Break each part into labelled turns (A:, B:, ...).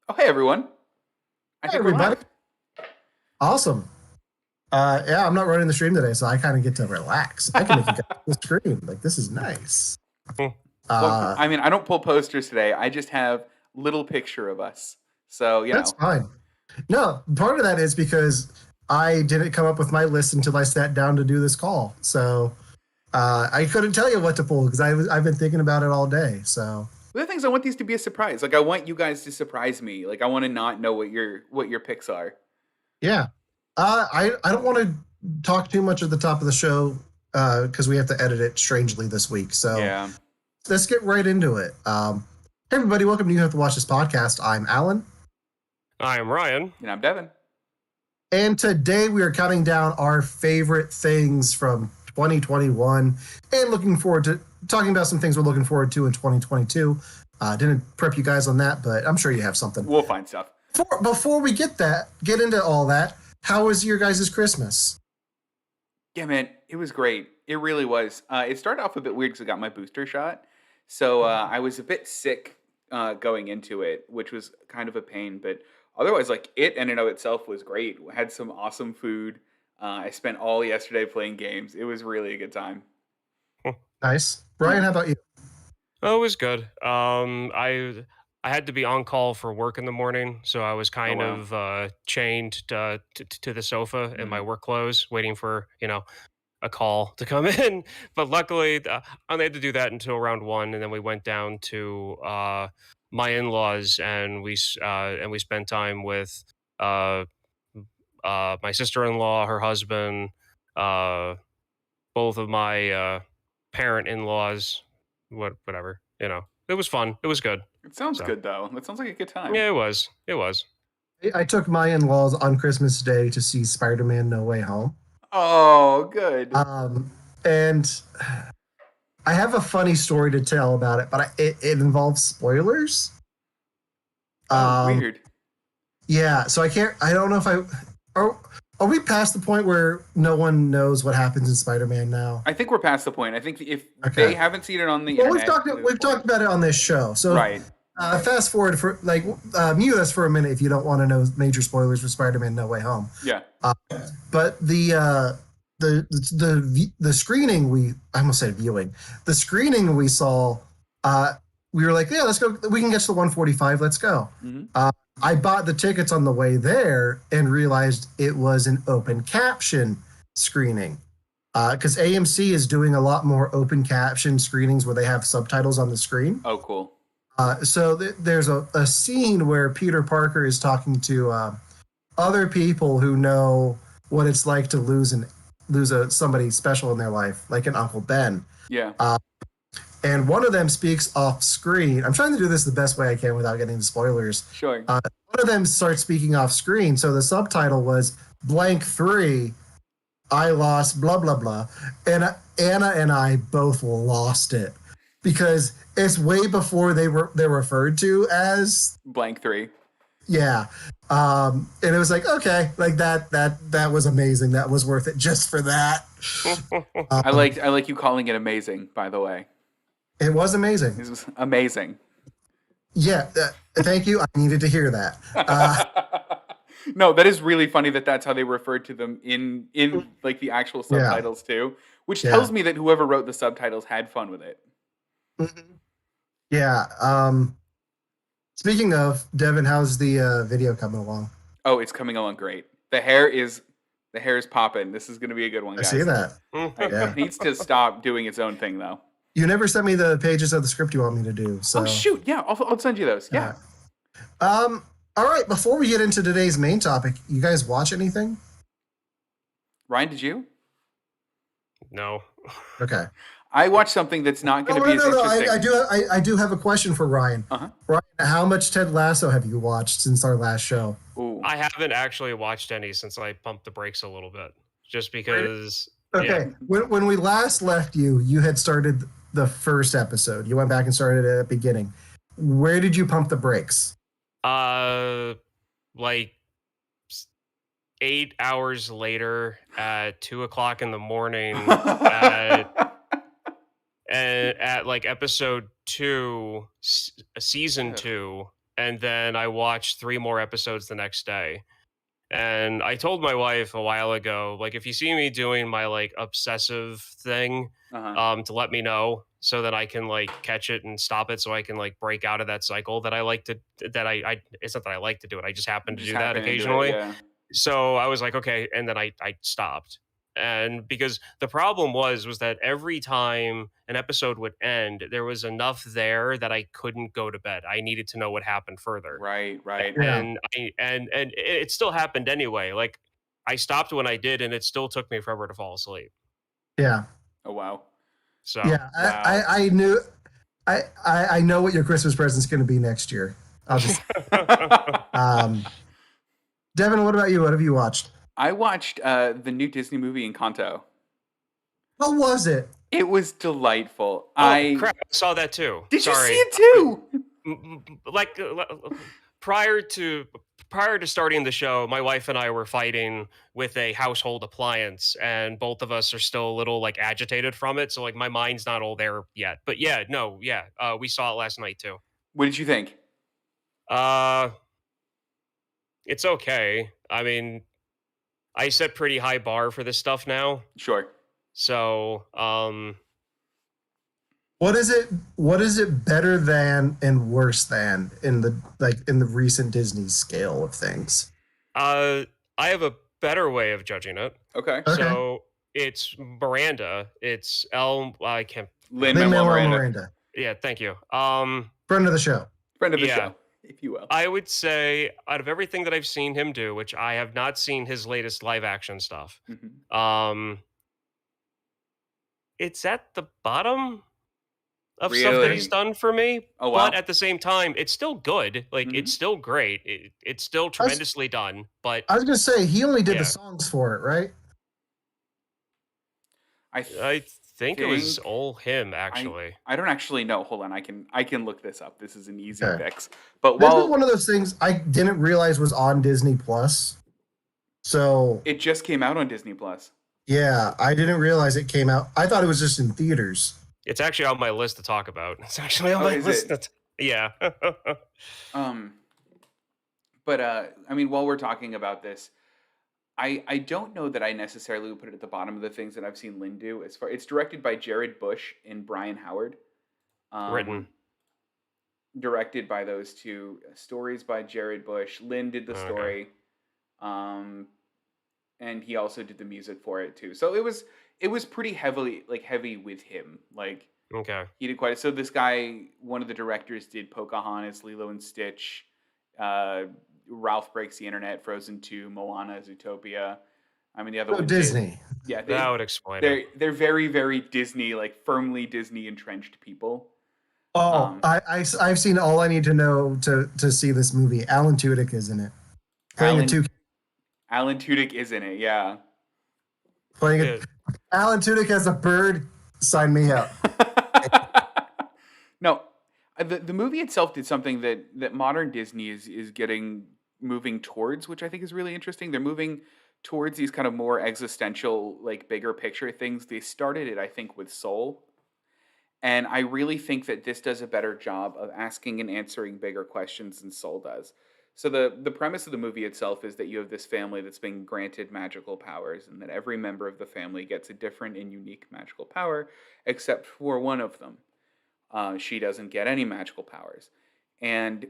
A: Oh, hey everyone. I
B: Hey,
A: think we're
B: everybody.
A: live.
B: Awesome. Yeah, I'm not running the stream today, so I kind of get to relax. I can make you guys the screen. Like, this is nice.
A: Well,
B: Uh,
A: I mean, I don't pull posters today. I just have little picture of us. So,
B: that's fine. No, part of that is because I didn't come up with my list until I sat down to do this call. So I couldn't tell you what to pull because I've been thinking about it all day. So
A: the other things I want these to be a surprise. Like I want you guys to surprise me. Like I want to not know what your picks are.
B: yeah, I don't want to talk too much at the top of the show because we have to edit it strangely this week. So
A: Yeah.
B: let's get right into it. Hey, everybody, welcome to You Have to Watch This podcast. I'm Alan.
C: I'm Ryan.
A: And I'm Devon.
B: And today we are counting down our favorite things from 2021 and looking forward to talking about some things we're looking forward to in 2022. Didn't prep you guys on that, but I'm sure you have something.
A: We'll find stuff.
B: Before we get into all that, how was your guys' Christmas?
A: Yeah, man, it was great. It really was. It started off a bit weird because I got my booster shot. So I was a bit sick going into it, which was kind of a pain. But otherwise, like it in and of itself was great. We had some awesome food. I spent all yesterday playing games. It was really a good time.
B: Nice. Brian, how about you?
C: Oh, it was good. I had to be on call for work in the morning, so I was kind
A: wow.
C: of chained to the sofa in my work clothes, waiting for a call to come in. But luckily, I only had to do that until around 1, and then we went down to my in-laws, and we spent time with my sister-in-law, her husband, both of my parent in-laws, whatever. It was fun. It was good.
A: It sounds good though. That sounds like a good time.
C: Yeah, it was. It was.
B: I took my in-laws on Christmas Day to see Spider-Man: No Way Home.
A: Oh, good.
B: And I have a funny story to tell about it, but it involves spoilers.
A: Weird.
B: Yeah, so I don't know if are we past the point where no one knows what happens in Spider-Man now?
A: I think we're past the point. I think if they haven't seen it on the internet,
B: we've talked about it on this show. So
A: right.
B: Fast forward for mute us for a minute if you don't want to know major spoilers for Spider-Man: No Way Home.
A: Yeah.
B: But the screening I almost said viewing. The screening we saw, we were like, yeah, let's go. We can get to the 145. Let's go.
A: Mm-hmm.
B: I bought the tickets on the way there and realized it was an open caption screening. Because AMC is doing a lot more open caption screenings where they have subtitles on the screen.
A: Oh, cool.
B: So there's a scene where Peter Parker is talking to other people who know what it's like to lose somebody special in their life, like an Uncle Ben.
A: Yeah.
B: And one of them speaks off screen. I'm trying to do this the best way I can without getting into spoilers.
A: Sure.
B: One of them starts speaking off screen. So the subtitle was blank 3, I lost blah, blah, blah. And Anna and I both lost it because it's way before they're referred to as
A: blank 3.
B: Yeah. And it was like, okay, like that was amazing. That was worth it just for that.
A: I like you calling it amazing, by the way.
B: It was amazing.
A: It was amazing.
B: Yeah. Thank you. I needed to hear that.
A: No, that is really funny that's how they referred to them in like the actual subtitles too, which tells me that whoever wrote the subtitles had fun with it.
B: Mm-hmm. Yeah. Speaking of, Devon, how's the video coming along?
A: Oh, it's coming along great. The hair is popping. This is going to to be a good one, guys.
B: I see that.
A: It needs to stop doing its own thing, though.
B: You never sent me the pages of the script you want me to do. So.
A: Oh, shoot. Yeah, I'll send you those. Yeah.
B: All right. Before we get into today's main topic, you guys watch anything?
A: Ryan, did you?
C: No.
B: Okay.
A: I watched something that's not going to be as interesting.
B: I do have a question for Ryan.
A: Uh-huh.
B: Ryan, how much Ted Lasso have you watched since our last show?
A: Ooh.
C: I haven't actually watched any since I pumped the brakes a little bit, just because.
B: Okay. Yeah. When we last left you, you had started the first episode. You went back and started at the beginning. Where did you pump the brakes?
C: Like 8 hours later at 2:00 in the morning at like episode 2, season 2 and then I watched 3 more episodes the next day. And I told my wife a while ago, like, if you see me doing my like obsessive thing,
A: Uh-huh.
C: to let me know so that I can like catch it and stop it, so I can like break out of that cycle that I like to that I it's not that I like to do it. I just happen
A: You
C: to
A: just
C: do that
A: happen to do it,
C: occasionally.
A: yeah.
C: So I was like, okay, and then I stopped. And because the problem was that every time an episode would end, there was enough there that I couldn't go to bed. I needed to know what happened further.
A: Right, right.
B: Yeah.
C: And it still happened anyway. Like I stopped when I did, and it still took me forever to fall asleep.
B: Yeah.
A: Oh, wow.
C: So
B: Yeah.
A: Wow.
B: I knew I know what your Christmas present's going to be next year. I'll just um Devin, what about you? What have you watched?
A: I watched the new Disney movie Encanto.
B: How was it?
A: It was delightful.
C: oh
A: I
C: crap! I saw that too.
A: Did you see
C: Sorry.
A: it too?
C: Like prior to prior to starting the show, my wife and I were fighting with a household appliance, and both of us are still a little like agitated from it. So like my mind's not all there yet. But yeah, no, yeah, we saw it last night too.
A: What did you think?
C: Uh, it's okay. I mean, I set pretty high bar for this stuff now.
A: Sure.
C: So,
B: What is it? What is it better than and worse than in the recent Disney scale of things?
C: I have a better way of judging it.
A: Okay.
B: Okay.
C: So it's Miranda. It's El. I can't pronounce.
A: Lin-Manuel
B: Lin-Manuel
A: Miranda,
B: Miranda,
C: Yeah, thank you.
B: friend of the show.
A: friend of the
C: Yeah,
A: show, if you will.
C: I would say out of everything that I've seen him do, which I have not seen his latest live action stuff,
A: Mhm.
C: um, it's at the bottom of stuff that he's
A: Really?
C: done for me.
A: Oh,
C: But
A: wow.
C: at the same time, it's still good. Like it's
A: Mhm.
C: still great. It's still
B: I was,
C: tremendously done. But
B: I was gonna say he only did the
C: yeah,
B: songs for it, right?
A: I
C: I think it was
A: think
C: all him
A: I
C: actually.
A: I don't actually know. Hold on, I can look this up. This is an easy
B: Okay.
A: fix. But
B: This is one
A: while
B: of those things I didn't realize was on Disney Plus. So
A: it just came out on Disney Plus.
B: yeah, I didn't realize it came out. I thought it was just in theaters.
C: It's actually on my list to talk about. It's actually on
A: Oh,
C: my
A: is
C: list.
A: it?
C: Yeah.
A: Um, but I mean, while we're talking about this, I don't know that I necessarily would put it at the bottom of the things that I've seen Lin do. As far it's directed by Jared Bush and Brian Howard.
C: Written.
A: Um, directed by those two. Stories by Jared Bush. Lin did the
C: Okay.
A: story. Um, and he also did the music for it too. So it was pretty heavy with him. Like
C: Okay.
A: he did quite. So this guy, one of the directors, did Pocahontas, Lilo and Stitch, uh, Ralph Breaks the Internet, Frozen 2, Moana, Zootopia. I mean, the other
B: So
A: one did.
B: Disney.
A: Yeah,
C: That would explain it.
A: they're very very Disney, like firmly Disney entrenched people.
B: Oh,
A: Um,
B: I've seen all I need to know to see this movie. Alan Tudyk is in it, playing a
A: Alan
B: two
A: Alan Tudyk is in it. Yeah.
B: playing
C: Yeah.
B: it. Alan Tudyk as a bird. Sign me up.
A: No, the movie itself did something that modern Disney is getting moving towards, which I think is really interesting. They're moving towards these kind of more existential, like bigger picture things. They started it, I think, with Soul, and I really think that this does a better job of asking and answering bigger questions than Soul does. So the premise of the movie itself is that you have this family that's been granted magical powers, and that every member of the family gets a different and unique magical power, except for one of them. She doesn't get any magical powers. And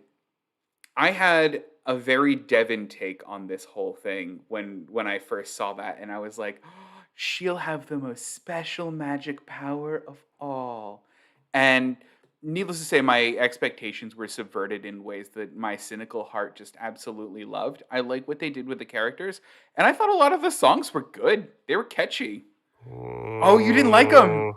A: I had a very Devon take on this whole thing when I first saw that, and I was like, "Oh, she'll have the most special magic power of all." And needless to say, my expectations were subverted in ways that my cynical heart just absolutely loved. I like what they did with the characters, and I thought a lot of the songs were good. They were catchy. Oh, you didn't like them?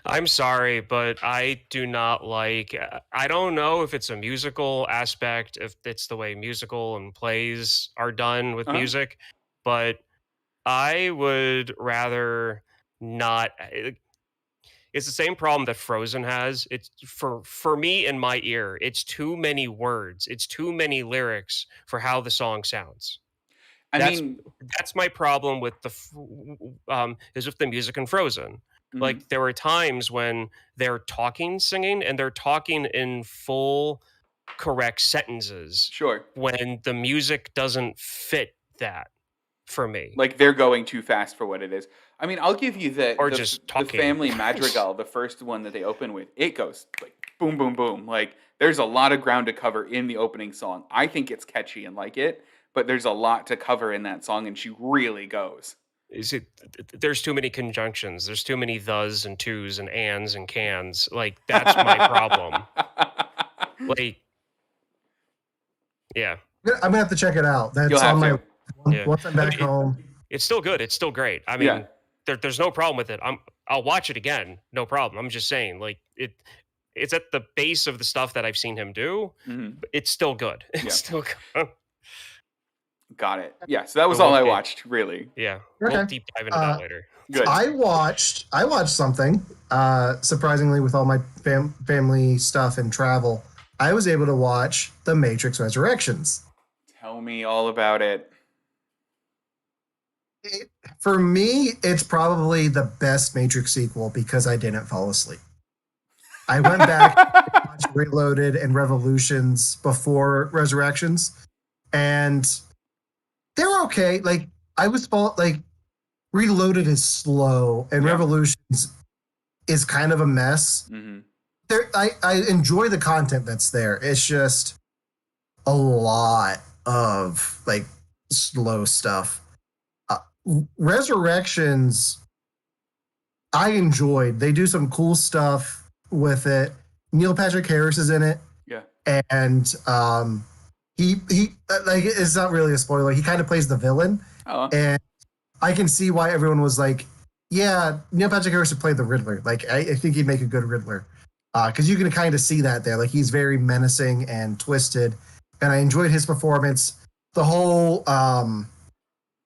C: I'm sorry, but I do not like. I don't know if it's a musical aspect, if it's the way musical and plays are done with
A: Uh-huh.
C: music, but I would rather not. It's the same problem that Frozen has. It's for me in my ear. It's too many words. It's too many lyrics for how the song sounds.
A: I
C: That's
A: mean,
C: that's my problem with is with the music in Frozen.
A: mhm.
C: Like there were times when they're talking, singing, and they're talking in full correct sentences
A: Sure.
C: when the music doesn't fit that for me,
A: Like, they're going too fast for what it is. I mean, I'll give you
C: or
A: the
C: just
A: the
C: talking.
A: family madrigal, the first one that they open with, it goes, like, boom, boom, boom. Like, there's a lot of ground to cover in the opening song. I think it's catchy and like it, but there's a lot to cover in that song, and she really goes.
C: Is it? There's too many conjunctions. There's too many thes and tos and ands and cans. Like that's my problem. Like, yeah,
B: I'm gonna have to check it out.
A: You'll
B: That's
A: have
B: on my
A: to.
C: yeah.
B: once I'm
C: I
B: back
C: mean,
B: home.
C: it's still good. It's still great. I
A: Yeah.
C: mean, there's no problem with it. I'll watch it again. No problem. I'm just saying, like it's at the base of the stuff that I've seen him do.
A: Mhm.
C: But it's still good. It's
A: Yeah.
C: still good.
A: Got it. Yeah, so that was
C: But
A: all
C: we'll
A: I
C: get,
A: watched, really.
C: yeah,
B: Okay.
C: we'll deep dive into that later.
A: Good.
B: I watched something surprisingly with all my family stuff and travel. I was able to watch The Matrix Resurrections.
A: Tell me all about it.
B: For me, it's probably the best Matrix sequel because I didn't fall asleep. I went back and watched Reloaded and Revolutions before Resurrections, and they were okay. Like I was like Reloaded is slow, and
A: Yeah.
B: Revolutions is kind of a mess.
A: hmm
B: I enjoy the content that's there. It's just a lot of like slow stuff. Resurrections, I enjoyed. They do some cool stuff with it. Neil Patrick Harris is in it,
A: Yeah.
B: and he like it's not really a spoiler. He kind of plays the villain,
A: Oh,
B: and I can see why everyone was like, "Yeah, Neil Patrick Harris would play the Riddler." Like, I think he'd make a good Riddler because you can kind of see that there. Like, he's very menacing and twisted, and I enjoyed his performance. The whole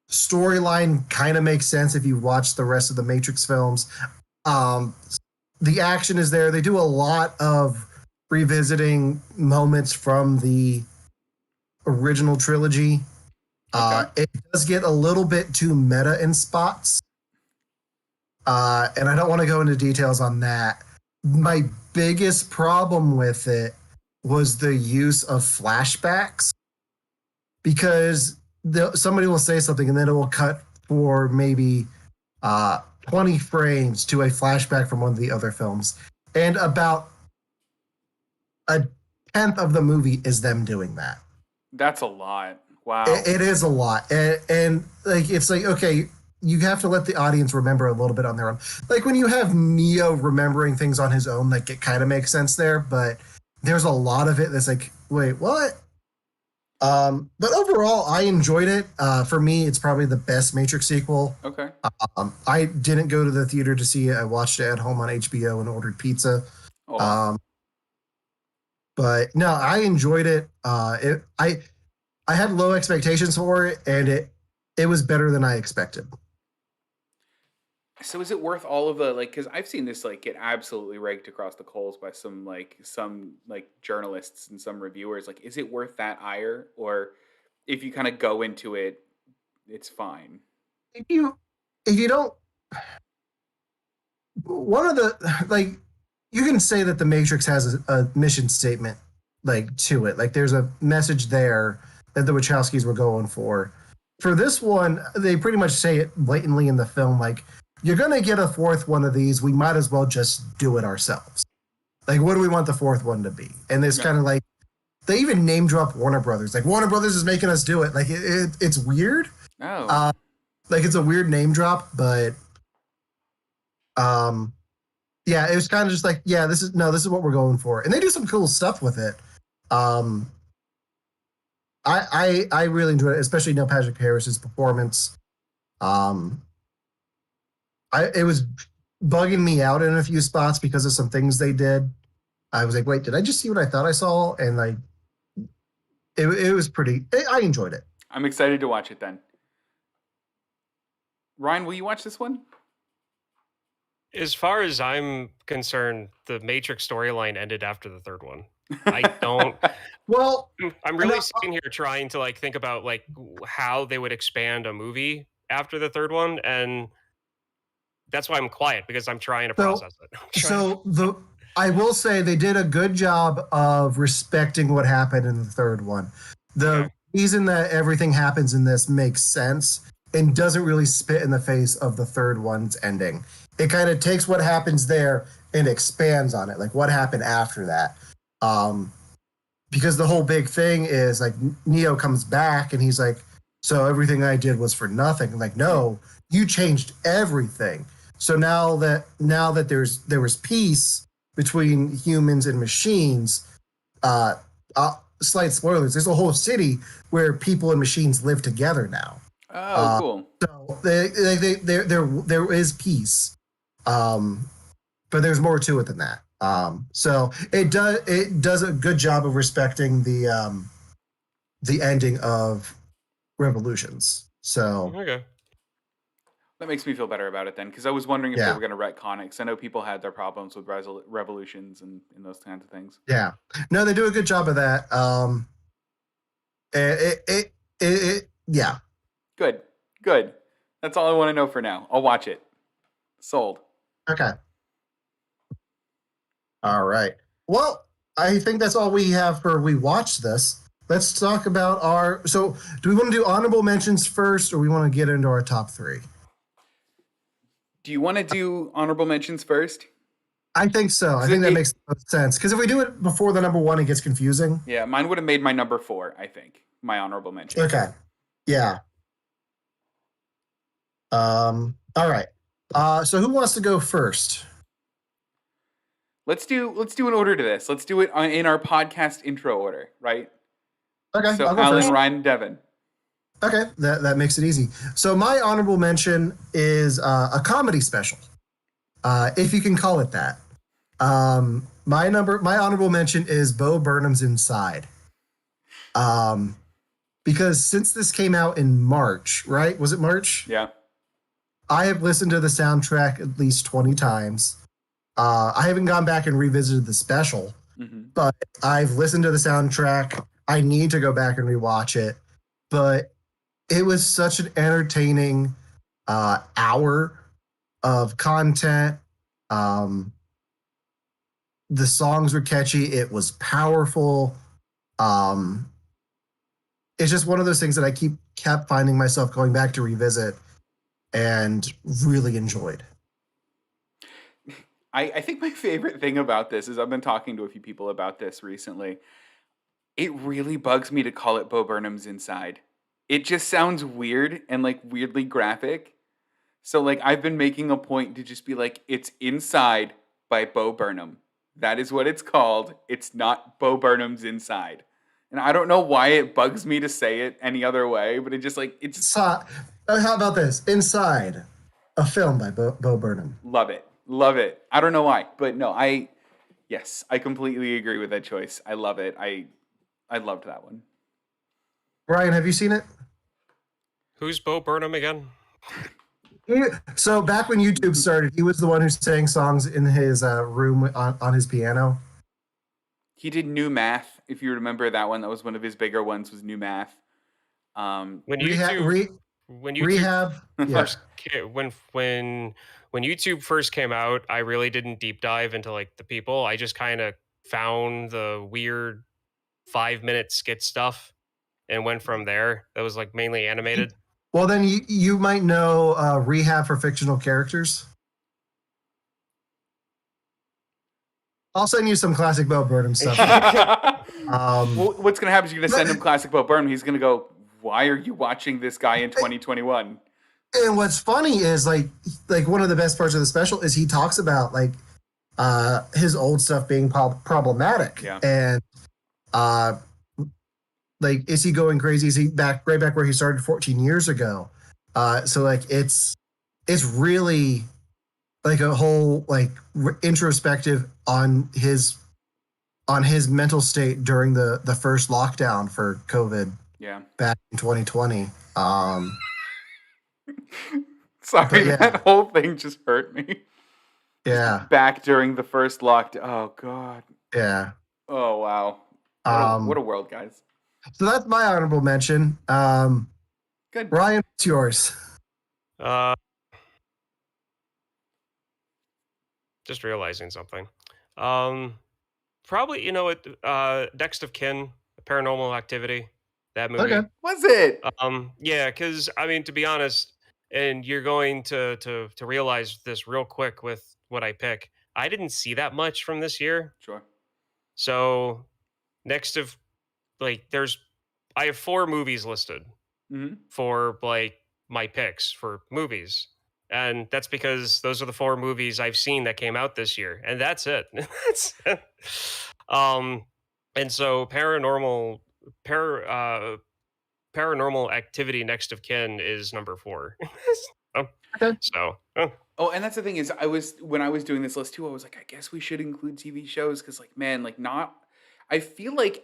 B: storyline kind of makes sense if you watch the rest of the Matrix films. The action is there. They do a lot of revisiting moments from the original trilogy.
A: Okay.
B: It does get a little bit too meta in spots. And I don't want to go into details on that. My biggest problem with it was the use of flashbacks because somebody will say something and then it will cut for maybe 20 frames to a flashback from one of the other films. And about a tenth of the movie is them doing that.
A: That's a lot. Wow.
B: It is a lot. And like, it's like, okay, you have to let the audience remember a little bit on their own. Like when you have Neo remembering things on his own, like it kind of makes sense there, but there's a lot of it that's like, wait, what? But overall, I enjoyed it. For me, it's probably the best Matrix sequel.
A: Okay.
B: I didn't go to the theater to see it. I watched it at home on HBO and ordered pizza.
A: Oh,
B: But no, I enjoyed it. I had low expectations for it, and it was better than I expected.
A: so is it worth all of the like? Because I've seen this like get absolutely raked across the coals by some journalists and some reviewers. Like, is it worth that ire, or if you kind of go into it, it's fine?
B: If you don't, one of the like, you can say that the Matrix has a mission statement like to it. Like there's a message there that the Wachowskis were going for. For this one, they pretty much say it blatantly in the film, like, you're gonna get a fourth one of these, we might as well just do it ourselves. Like, what do we want the fourth one to be? And there's kind of like, they even name drop Warner Brothers. Like, Warner Brothers is making us do it. Like, it's weird.
A: Oh,
B: Like, it's a weird name drop, but yeah, it was kind of just like, yeah, this is what we're going for. And they do some cool stuff with it. I really enjoyed it, especially Neil Patrick Harris's performance. It was bugging me out in a few spots because of some things they did. I was like, wait, did I just see what I thought I saw? And like, it was pretty. I enjoyed it.
A: I'm excited to watch it then. Ryan, will you watch this one?
C: As far as I'm concerned, the Matrix storyline ended after the third one. I don't.
B: Well,
C: I'm really sitting here trying to like think about like how they would expand a movie after the third one, and that's why I'm quiet because I'm trying to process it.
B: So I will say they did a good job of respecting what happened in the third one. The reason that everything happens in this makes sense and doesn't really spit in the face of the third one's ending. It kind of takes what happens there and expands on it, like what happened after that. Because the whole big thing is like Neo comes back and he's like, so everything I did was for nothing. I'm like, no, you changed everything. So now that there was peace between humans and machines, slight spoilers, there's a whole city where people and machines live together now.
A: Oh, cool.
B: So there is peace, but there's more to it than that. So it does a good job of respecting the ending of Revolutions. So
C: Okay.
A: That makes me feel better about it then, because I was wondering if they
B: Yeah.
A: were going to retcon it. Because I know people had their problems with revolutions and those kinds of things.
B: yeah, no, they do a good job of that. Yeah.
A: Good. That's all I want to know for now. I'll watch it. Sold.
B: Okay. All right. Well, I think that's all we have for We Watch This. Let's talk about so do we want to do honorable mentions first, or we want to get into our top 3?
A: Do you want to do honorable mentions first?
B: I think so. I think that makes the most sense. Because if we do it before the number 1, it gets confusing.
A: Yeah, mine would have made my number 4, I think. My honorable mention.
B: Okay. Yeah. All right. So who wants to go first?
A: Let's do an order to this. Let's do it in our podcast intro order, right?
B: Okay.
A: So
B: I'll go
A: Alan,
B: first.
A: Ryan, and Devon.
B: Okay, that makes it easy. So my honorable mention is a comedy special, if you can call it that. My honorable mention is Bo Burnham's Inside. Because since this came out in March, right? Was it March?
A: Yeah.
B: I have listened to the soundtrack at least 20 times. I haven't gone back and revisited the special, but I've listened to the soundtrack. I need to go back and rewatch it. But it was such an entertaining hour of content. The songs were catchy. It was powerful. It's just one of those things that I kept finding myself going back to revisit and really enjoyed.
A: I think my favorite thing about this is I've been talking to a few people about this recently. It really bugs me to call it Bo Burnham's Inside. It just sounds weird and like weirdly graphic. So like I've been making a point to just be like, it's Inside by Bo Burnham. That is what it's called. It's not Bo Burnham's Inside. And I don't know why it bugs me to say it any other way, but it just like it's
B: How about this? Inside, a film by Bo Burnham.
A: Love it. I don't know why, but no, I completely agree with that choice. I love it. I loved that one.
B: Ryan, have you seen it?
C: Who's Bo Burnham again?
B: So back when YouTube started, he was the one who sang songs in his room on his piano.
A: He did New Math, if you remember that one. That was one of his bigger ones. Was New Math.
C: When YouTube
B: Rehab.
C: first when YouTube first came out, I really didn't deep dive into like the people. I just kind of found the weird 5-minute skit stuff and went from there. That was like mainly animated.
B: Well, then you might know Rehab for Fictional Characters. I'll send you some classic Bo Burnham stuff.
A: What's going to happen is you're going to send him classic Bo Burnham. He's going to go, why are you watching this guy in 2021?
B: And what's funny is like one of the best parts of the special is he talks about like his old stuff being problematic.
A: Yeah.
B: And like, is he going crazy? Is he right back where he started 14 years ago? So like it's really like a whole like introspective on his mental state during the first lockdown for COVID.
A: Yeah.
B: Back in 2020.
A: Sorry,
B: yeah.
A: That whole thing just hurt me.
B: Yeah.
A: Back during the first lockdown. Oh God.
B: Yeah.
A: Oh wow. What a world, guys.
B: So that's my honorable mention.
A: Good.
B: Ryan, what's yours?
C: Just realizing something. Um, Probably, Next of Kin, Paranormal Activity, that
B: Okay.
C: movie.
A: Was it?
C: Yeah, because I mean, to be honest, and you're going to realize this real quick with what I pick. I didn't see that much from this year,
A: Sure.
C: so next of there's I have 4 movies listed
A: Hmm.
C: for my picks for movies. And that's because those are the 4 movies I've seen that came out this year. And that's it. That's it. Um and so paranormal activity next of kin is number 4. Um,
B: Okay.
C: so
A: Oh, and that's the thing is, when I was doing this list too, I was like, I guess we should include TV shows because, like, man, like, not. I feel like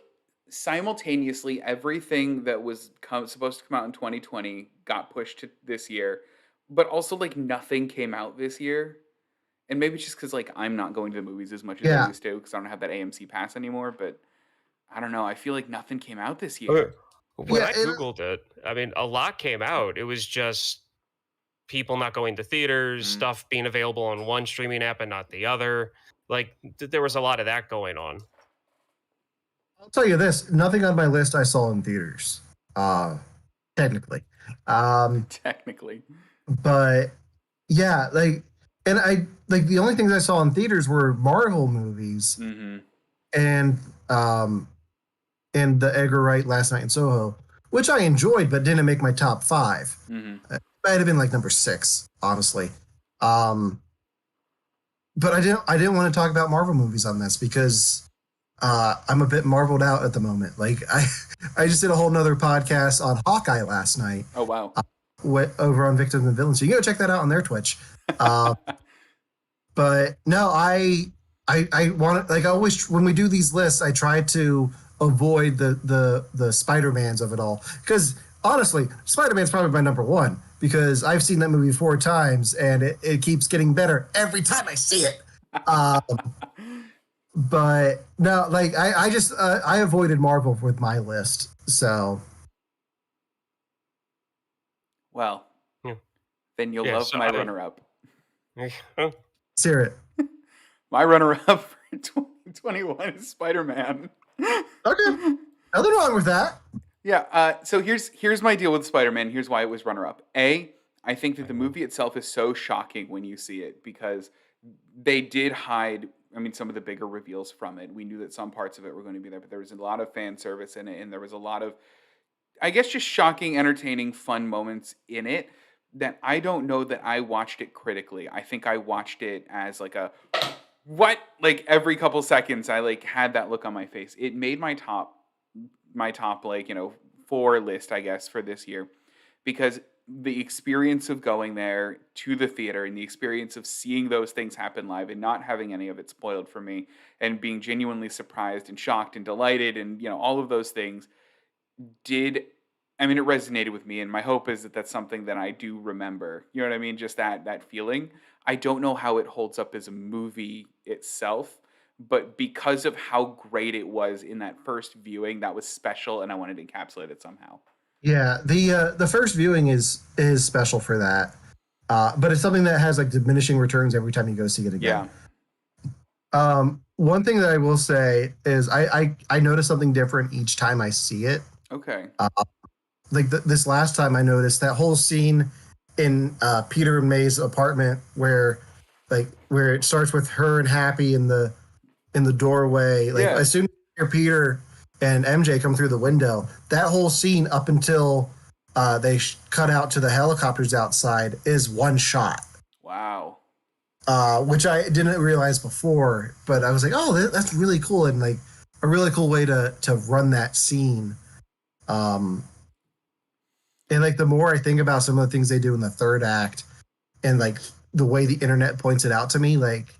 A: simultaneously everything that was supposed to come out in 2020 got pushed to this year, but also like nothing came out this year. And maybe it's just because like I'm not going to the movies as much as I
B: Yeah.
A: used to because I don't have that AMC pass anymore. But I don't know. I feel like nothing came out this
C: uh,
A: year.
C: when
B: Yeah.
C: I googled it, I mean a lot came out. It was just people not going to theaters,
A: Mm,
C: stuff being available on one streaming app and not the other. There was a lot of that going on.
B: I'll tell you this: nothing on my list I saw in theaters. Uh, Technically, um,
A: technically.
B: but yeah, and I like the only things I saw in theaters were Marvel movies
A: Hmm.
B: and um, and the Edgar Wright Last Night in Soho, which I enjoyed, but didn't make my top 5.
A: Hmm.
B: It might have been like number 6, honestly. Um, but I didn't want to talk about Marvel movies on this because I'm a bit marveled out at the moment. Like I just did a whole nother podcast on Hawkeye last night,
A: Oh wow.
B: over on Victims and Villains. So you can go check that out on their Twitch. Uh, but no, I want like I always when we do these lists, I try to avoid the Spider-Mans of it all because honestly, Spider-Man's probably my number 1 because I've seen that movie 4 times and it keeps getting better every time I see it. Um, but no, like I just I avoided Marvel with my list. So
A: Well,
C: Yeah.
A: then you'll
C: Yeah,
A: love
C: so
A: my
C: I mean,
A: runner-up.
C: oh,
B: let's hear it.
A: My runner-up for 2021 is Spider-Man.
B: Okay, nothing wrong with that.
A: Yeah. So here's my deal with Spider-Man. Here's why it was runner-up. I think that the movie itself is so shocking when you see it because they did hide. I mean, some of the bigger reveals from it. We knew that some parts of it were going to be there, but there was a lot of fan service in it, and there was a lot of, I guess, just shocking, entertaining, fun moments in it that I don't know that I watched it critically. I think I watched it as like a what? Like every couple seconds I like had that look on my face. It made my top like, 4 list, I guess, for this year because the experience of going there to the theater and the experience of seeing those things happen live and not having any of it spoiled for me and being genuinely surprised and shocked and delighted and all of those things did. I mean, it resonated with me, and my hope is that that's something that I do remember. You know what I mean? Just that feeling. I don't know how it holds up as a movie itself, but because of how great it was in that first viewing, that was special, and I wanted to encapsulate it somehow.
B: Yeah, the first viewing is special for that. But it's something that has like diminishing returns every time you go see it again.
A: Yeah.
B: One thing that I will say is I notice something different each time I see it.
A: Okay.
B: Like this last time I noticed that whole scene in Peter and May's apartment where it starts with her and Happy in the doorway. Like
A: Yeah.
B: as soon as you hear Peter and MJ come through the window, that whole scene up until they cut out to the helicopters outside is one shot.
A: Wow.
B: Which I didn't realize before, but I was like, oh, that's really cool and like a really cool way to run that scene. And like the more I think about some of the things they do in the third act, and like the way the internet points it out to me, like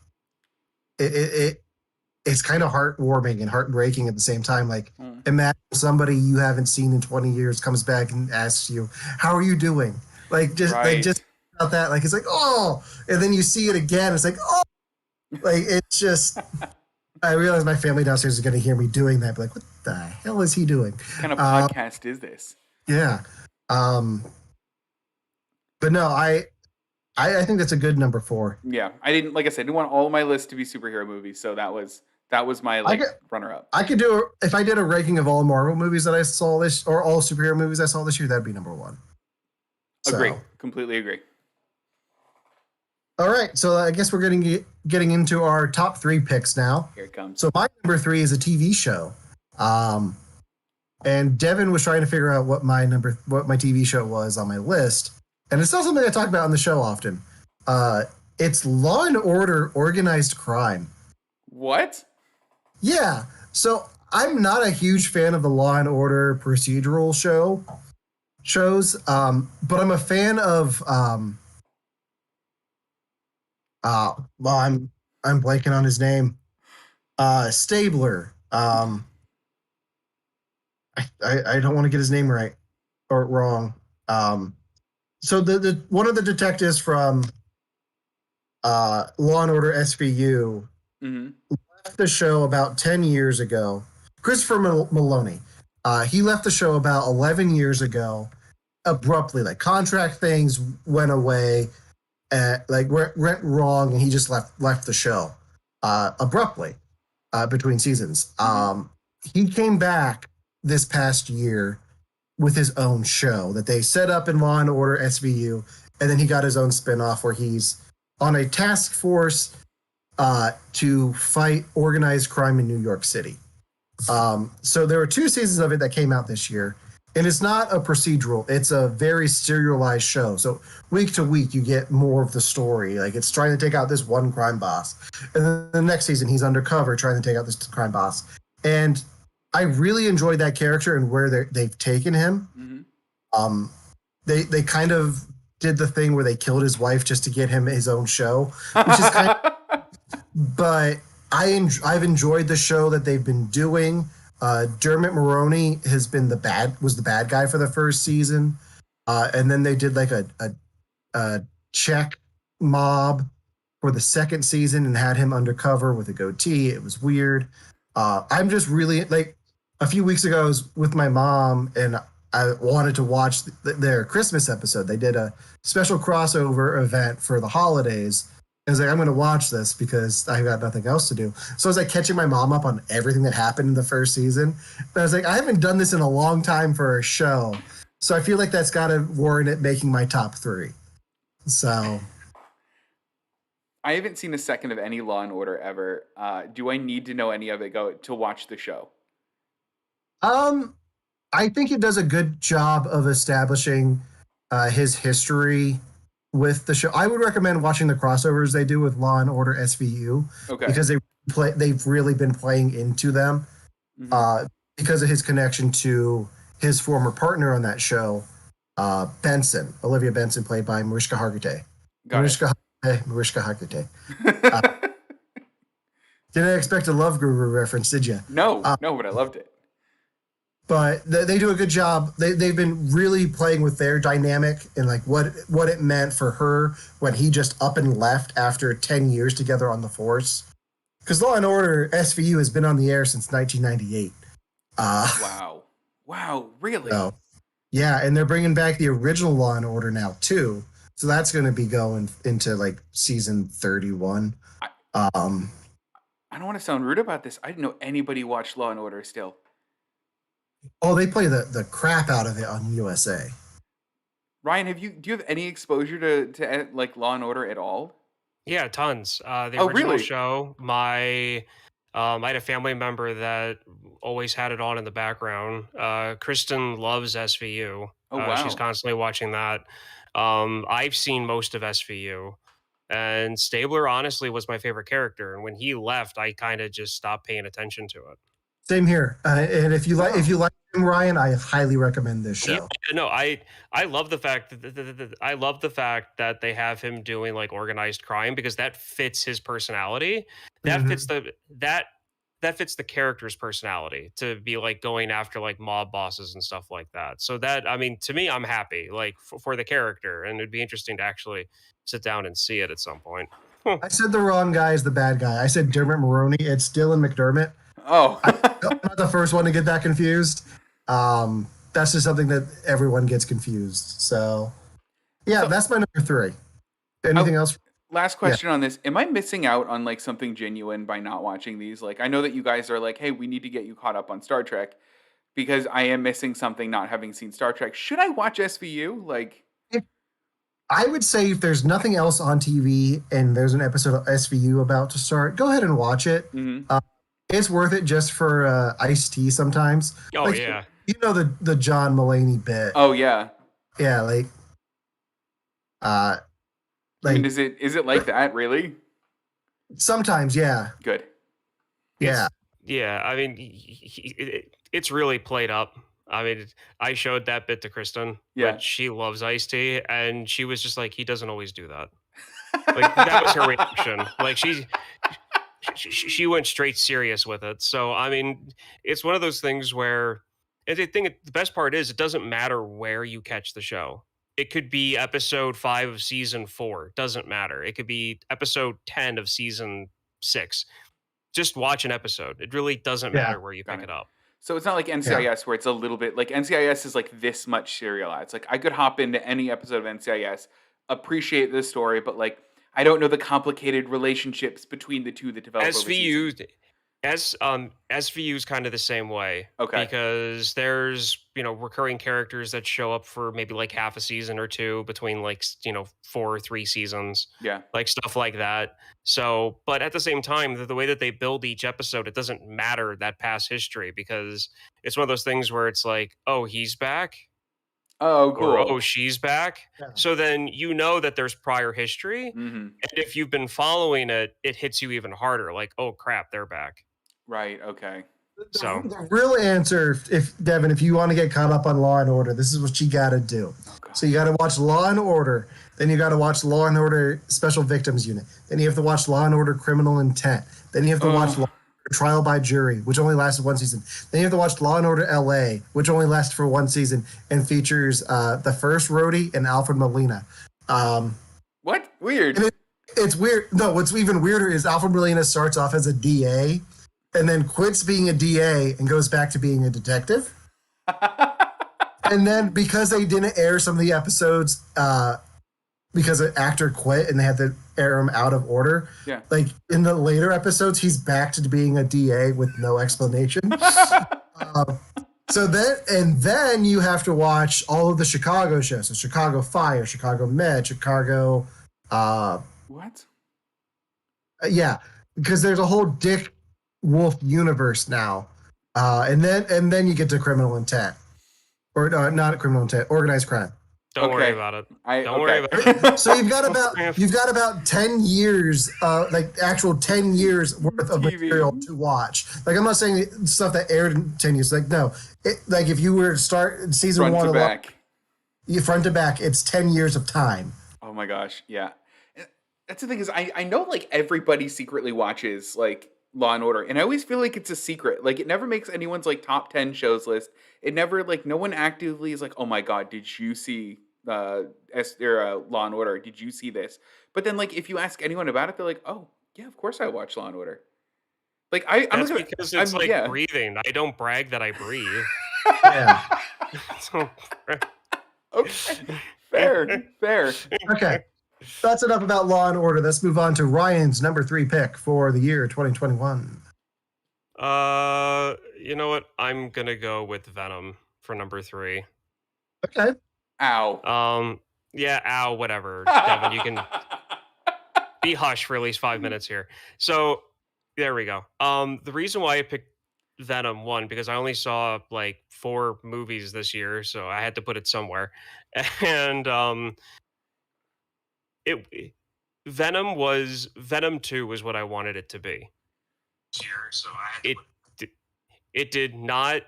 B: it's kind of heartwarming and heartbreaking at the same time. Like
A: Mm.
B: imagine somebody you haven't seen in 20 years comes back and asks you, "How are you doing?" Like
A: Right.
B: just about that. Like it's like oh, and then you see it again. It's like oh, like it's just. I realize my family downstairs is going to hear me doing that. Be like, what the hell is he doing?
A: What kind of podcast is this?
B: Yeah. But no, I think that's a good number 4.
A: Yeah, I didn't like I said, I didn't want all of my lists to be superhero movies, so that was my
B: I
A: like
B: could
A: runner up.
B: I could do if I did a ranking of all Marvel movies that I saw this or all superhero movies I saw this year, that'd be number 1.
A: Agree,
B: So,
A: completely agree.
B: all right. So I guess we're getting into our top 3 picks now.
A: Here it comes.
B: So my number 3 is a TV show. And Devon was trying to figure out what my TV show was on my list, and it's not something I talk about on the show often. It's Law and Order: Organized Crime.
A: What?
B: Yeah. So I'm not a huge fan of the Law and Order procedural shows, but I'm a fan of. Well, I'm blanking on his name. Stabler. I don't want to get his name right or wrong. So the one of the detectives from Law and Order SVU left the show about 10 years ago. Christopher Maloney. He left the show about 11 years ago abruptly. Like contract things went away, went wrong, and he just left the show abruptly between seasons. He came back this past year with his own show that they set up in Law and Order SVU, and then he got his own spinoff where he's on a task force to fight organized crime in New York City. So there were 2 seasons of it that came out this year, and it's not a procedural. It's a very serialized show. So week to week, you get more of the story. Like it's trying to take out this one crime boss, and then the next season he's undercover trying to take out this crime boss. And I really enjoyed that character and where they've taken him. They kind of did the thing where they killed his wife just to get him his own show, which is kind of, but I've enjoyed the show that they've been doing. Dermot Mulroney was the bad guy for the first season, and then they did like a Czech mob for the second season and had him undercover with a goatee. It was weird. I'm just really like a few weeks ago I was with my mom and I wanted to watch their Christmas episode. They did a special crossover event for the holidays. I was like, I'm going to watch this because I got nothing else to do. So I was like catching my mom up on everything that happened in the first season. And I was like, I haven't done this in a long time for a show. So I feel like that's got to warrant it making my top 3. So
A: I haven't seen a second of any Law and Order ever. Do I need to know any of it to watch the show?
B: I think it does a good job of establishing his history with the show. I would recommend watching the crossovers they do with Law and Order SVU because they've really been playing into them because of his connection to his former partner on that show, Olivia Benson, played by Mariska Hargitay. Mariska Hargitay. Didn't expect a Love Guru reference, did you?
A: No, but I loved it.
B: But they do a good job. They've been really playing with their dynamic and like what it meant for her when he just up and left after 10 years together on the force. Because Law and Order SVU has been on the air since 1998.
A: Wow, really?
B: So, yeah, and they're bringing back the original Law and Order now too. So that's going to be going into like season 31.
A: I don't want to sound rude about this. I didn't know anybody watched Law and Order still.
B: Oh, they play the crap out of it on USA.
A: Ryan, do you have any exposure to like Law and Order at all?
C: Yeah, tons. The original
A: really?
C: show, I had a family member that always had it on in the background. Kristen loves SVU.
A: Oh, wow.
C: She's constantly watching that. I've seen most of SVU. And Stabler honestly was my favorite character. And when he left, I kind of just stopped paying attention to it.
B: Same here. And if you like him, Ryan, I highly recommend this show.
C: Yeah, no, I love the fact that they have him doing like organized crime because that fits his personality. That fits the character's personality to be like going after like mob bosses and stuff like that. So that, I mean, to me, I'm happy like for the character, and it'd be interesting to actually sit down and see it at some point.
B: I said the wrong guy is the bad guy. I said Dermot Mulroney. It's Dylan McDermott.
A: Oh,
B: I'm not the first one to get that confused. That's just something that everyone gets confused. So, yeah, that's my number 3. Anything else?
A: Last
B: Yeah.
A: question on this. Am I missing out on like something genuine by not watching these? Like I know that you guys are like, "Hey, we need to get you caught up on Star Trek," because I am missing something not having seen Star Trek. Should I watch SVU? Like
B: I would say if there's nothing else on TV and there's an episode of SVU about to start, go ahead and watch it.
A: mhm.
B: It's worth it just for iced tea sometimes.
C: Oh
B: Like
C: yeah.
B: you know the John Mulaney bit.
A: Oh yeah.
B: Yeah, uh
A: I mean,
B: like
A: is it like that really?
B: sometimes, yeah.
A: Good.
B: Yeah.
C: Yeah, I mean, it's really played up. I mean, I showed that bit to Kristen,
A: Yeah.
C: but she loves iced tea, and she was just like, "He doesn't always do that." Like that was her reaction. Like she went straight serious with it. So I mean, it's one of those things where, and the best part is, it doesn't matter where you catch the show. It could be episode 5 of season 4. Doesn't matter. It could be episode 10 of season 6. Just watch an episode. It really doesn't
B: Yeah.
C: matter where you
A: Got
C: pick
A: it.
C: it up.
A: So it's not like NCIS where it's a little bit like NCIS is like this much serialized. Like I could hop into any episode of NCIS, appreciate the story, but like I don't know the complicated relationships between the two that develop over seasons.
C: SVU SVU is kind of the same way
A: Okay.
C: because there's, recurring characters that show up for maybe like half a season or two between like 4 or 3 seasons,
A: Yeah.
C: like stuff like that. So, but at the same time, the way that they build each episode, it doesn't matter that past history because it's one of those things where it's like, oh, he's back,
A: Oh,
C: or oh,
A: cool.
C: she's back.
B: Yeah.
C: So then you know that there's prior history,
A: Mhm.
C: and if you've been following it, it hits you even harder. Like, oh crap, they're back.
A: Right, okay.
C: So
B: The real answer, if Devin, if you want to get caught up on Law and Order, this is what you got to do.
A: Oh, God.
B: So you got to watch Law and Order, then you got to watch Law and Order Special Victims Unit, then you have to watch Law and Order Criminal Intent, then you have to watch Law and Order Trial by Jury, which only lasted 1 season. Then you have to watch Law and Order LA, which only lasted for 1 season and features the first roadie and Alfred Molina.
A: What? Weird.
B: And it's weird. No, what's even weirder is Alfred Molina starts off as a DA and then quits being a DA and goes back to being a detective. And then because they didn't air some of the episodes because an actor quit and they had to air him out of order,
A: Yeah.
B: like in the later episodes, he's back to being a DA with no explanation. So then you have to watch all of the Chicago shows. So Chicago Fire, Chicago Med, Chicago.
A: What?
B: Yeah, because there's a whole Dick Wolf universe now, and then you get to Criminal Intent, or no, not Criminal Intent, Organized Crime.
C: don't worry
A: Okay.
C: about it.
A: Don't
C: Don't worry about it.
B: So you've got about 10 years, like actual 10 years worth of
A: TV.
B: material to watch. Like I'm not saying stuff that aired in 10 years. Like no, like if you were to start season
A: Front
B: 1
A: to back.
B: front to back, it's 10 years of time.
A: Oh my gosh, yeah. And that's the thing is I know like everybody secretly watches like Law and Order, and I always feel like it's a secret. Like it never makes anyone's like top 10 shows list. It never like no one actively is like, "Oh my god, did you see Law and Order? Did you see this?" But then like if you ask anyone about it, they're like, "Oh, yeah, of course I watch Law and Order." Like I'm
C: That's
A: not gonna,
C: because it's like
A: yeah.
C: breathing. I don't brag that I breathe.
B: Yeah.
C: So,
A: Okay. Fair.
B: Okay. That's enough about Law and Order. Let's move on to Ryan's number 3 pick for the year 2021.
C: you know what? I'm gonna go with Venom for number 3.
B: Okay.
A: Ow.
C: Yeah, ow, whatever. Devin, you can be hush for at least 5 minutes here. So there we go. The reason why I picked Venom, one, because I only saw like 4 movies this year, so I had to put it somewhere. And Venom 2 was what I wanted it to be. It did not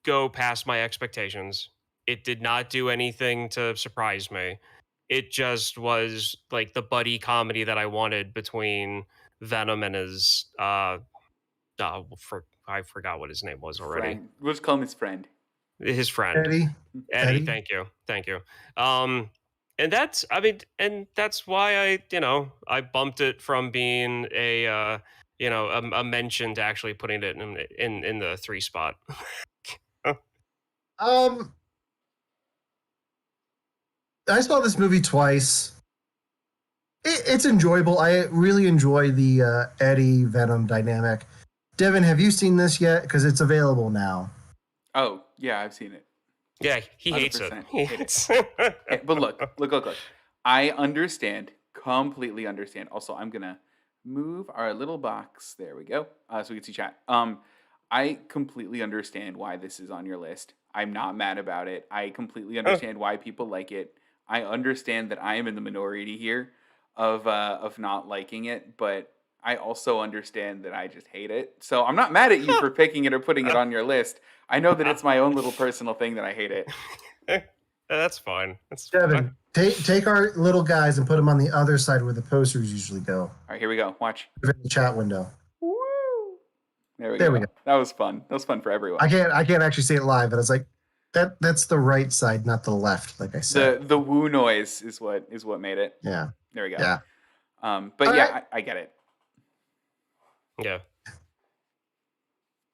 C: go past my expectations. It did not do anything to surprise me. It just was like the buddy comedy that I wanted between Venom and his I forgot what his name was already.
A: Friend. We'll just call him his friend.
C: His friend.
B: Eddie.
C: Thank you. And that's why I bumped it from being a mention to actually putting it in the 3 spot.
B: I saw this movie twice. It's enjoyable. I really enjoy the Eddie Venom dynamic. Devin, have you seen this yet? Because it's available now.
A: Oh, yeah, I've seen it.
C: Yeah, he hates it.
A: 100%
C: He
A: hate it.
C: hates
A: Hey, but look. I understand, completely understand. Also, I'm gonna move our little box. There we go. So we can see chat. I completely understand why this is on your list. I'm not mad about it. I completely understand why people like it. I understand that I am in the minority here of not liking it, but I also understand that I just hate it. So I'm not mad at you for picking it or putting it on your list. I know that it's my own little personal thing that I hate it.
C: That's fine. That's
B: Devin, take our little guys and put them on the other side where the posters usually go.
A: All right, here we go. Watch.
B: In the chat window.
A: Woo! There we
B: There
A: go.
B: we go.
A: That was fun. That was fun for everyone.
B: I can't actually see it live, but it's like that's the right side, not the left, like I said.
A: The woo noise is what made it.
B: Yeah.
A: There we go.
B: Yeah.
A: But
B: All
A: yeah,
B: right.
A: I get it.
C: Yeah.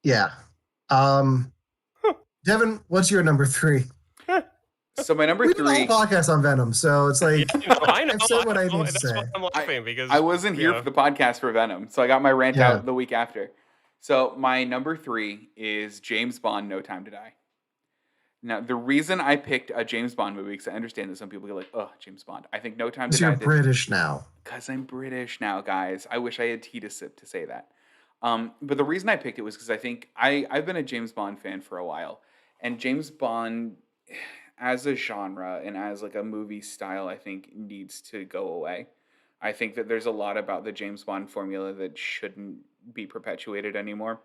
B: Yeah. Devin, what's your number 3?
A: So my number
B: We did a
A: 3.
B: whole podcast on Venom, so it's like
C: I know.
B: I've said what I need to
C: That's
B: say.
C: why I'm laughing because
A: I wasn't here for the podcast for Venom, so I got my rant
B: Yeah.
A: out the week after. So my number 3 is James Bond: No Time to Die. Now, the reason I picked a James Bond movie, because I understand that some people go like, "Oh, James Bond." I think No Time to
B: Because
A: Die.
B: you're British now.
A: Because I'm British now, guys. I wish I had tea to sip to say that. But the reason I picked it was because I think I've been a James Bond fan for a while, and James Bond, as a genre and as like a movie style, I think needs to go away. I think that there's a lot about the James Bond formula that shouldn't be perpetuated anymore.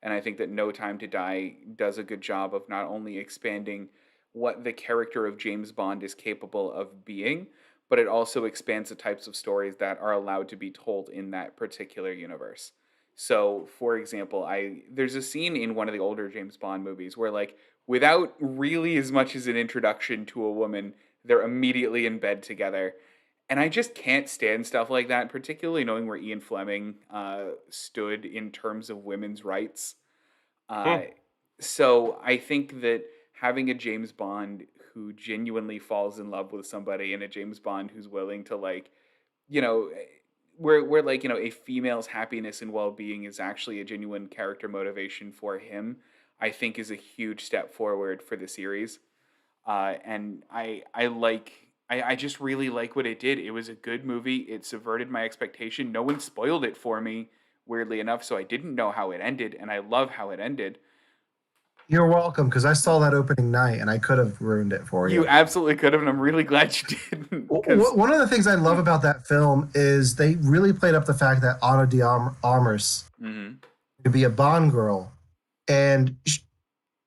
A: And I think that No Time to Die does a good job of not only expanding what the character of James Bond is capable of being, but it also expands the types of stories that are allowed to be told in that particular universe. So, for example, I there's a scene in one of the older James Bond movies where like without really as much as an introduction to a woman, they're immediately in bed together. And I just can't stand stuff like that, particularly knowing where Ian Fleming stood in terms of women's rights. Uh, so I think that having a James Bond who genuinely falls in love with somebody and a James Bond who's willing to like, you know, where like, you know, a female's happiness and well-being is actually a genuine character motivation for him, I think is a huge step forward for the series. And I just really like what it did. It was a good movie. It subverted my expectation. No one spoiled it for me, weirdly enough, so I didn't know how it ended, and I love how it ended.
B: You're welcome, because I saw that opening night and I could have ruined it for you.
A: You absolutely could have, and I'm really glad you didn't. 'Cause
B: One of the things I love about that film is they really played up the fact that Ana de Armas could be a Bond girl, and she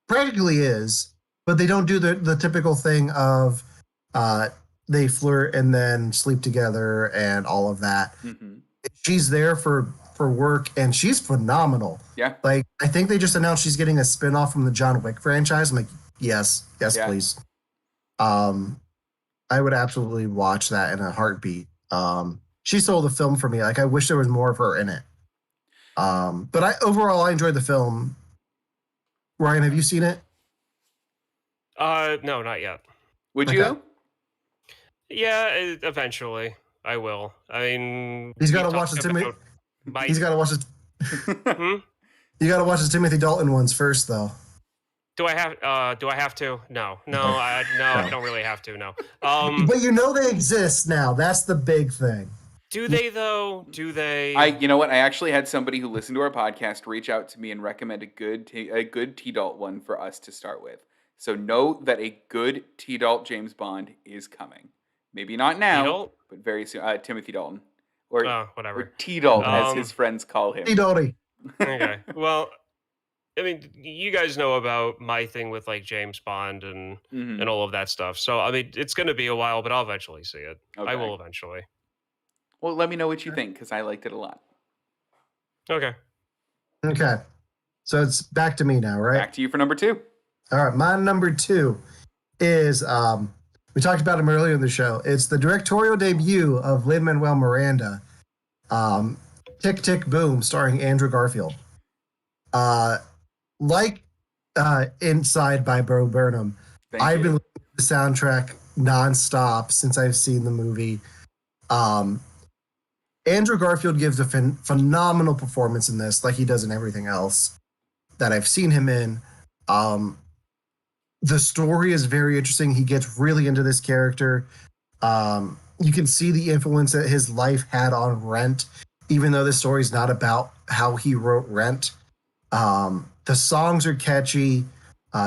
B: practically is, but they don't do the typical thing of they flirt and then sleep together and all of that. She's there for work, and she's phenomenal.
A: Yeah.
B: Like, I think they just announced she's getting a spinoff from the John Wick franchise. I'm like, yes,
A: Yeah.
B: please. I would absolutely watch that in a heartbeat. She sold the film for me. Like, I wish there was more of her in it. But overall I enjoyed the film. Ryan, have you seen it?
C: No, not yet.
A: Would
B: Okay.
A: you?
C: Yeah, eventually I will. I mean,
B: He's
C: we
B: got to watch
C: talked
B: the Timothy.
C: about my-
B: He's got to watch the.
C: Hmm?
B: You got to watch the Timothy Dalton ones first, though.
C: Do I have to? No, I don't really have to. No.
B: But you know they exist now. That's the big thing.
C: Do they though? Do they?
A: You know what? I actually had somebody who listened to our podcast reach out to me and recommend a good T-Dalt one for us to start with. So know that a good T-Dalt James Bond is coming. Maybe not now,
C: T-Dalt?
A: but very soon. Timothy Dalton. Or
C: Whatever.
A: T-Dalt, as his friends call him.
B: Dalty.
C: Okay. Well, I mean, you guys know about my thing with like James Bond and all of that stuff. So I mean, it's going to be a while, but I'll eventually see it.
A: Okay.
C: I will eventually.
A: Well, let me know what you think, because I liked it a lot.
C: Okay.
B: Okay. So it's back to me now, right?
A: Back to you for number 2.
B: All right. My number 2 is we talked about him earlier in the show. It's the directorial debut of Lin-Manuel Miranda, Tick, Tick, Boom, starring Andrew Garfield. Inside by Bo Burnham, I've been listening to the soundtrack nonstop since I've seen the movie. Andrew Garfield gives a phenomenal performance in this, like he does in everything else that I've seen him in. The story is very interesting. He gets really into this character. You can see the influence that his life had on Rent, even though the story is not about how he wrote Rent. The songs are catchy.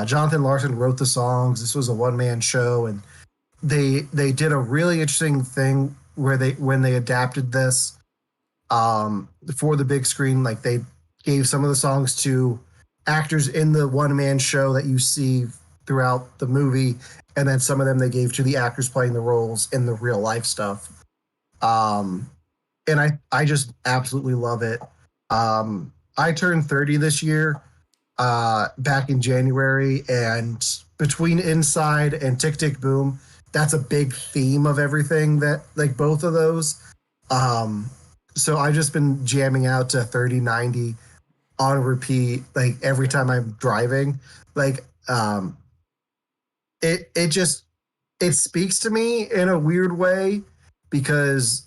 B: Jonathan Larson wrote the songs. This was a one-man show, and they did a really interesting thing where when they adapted this for the big screen, like they gave some of the songs to actors in the one-man show that you see throughout the movie, and then some of them they gave to the actors playing the roles in the real life stuff. And I just absolutely love it. I turned 30 this year, back in January, and between Inside and Tick Tick Boom, that's a big theme of everything that, like, both of those. So I've just been jamming out to 3090 on repeat, like every time I'm driving. Like, it speaks to me in a weird way because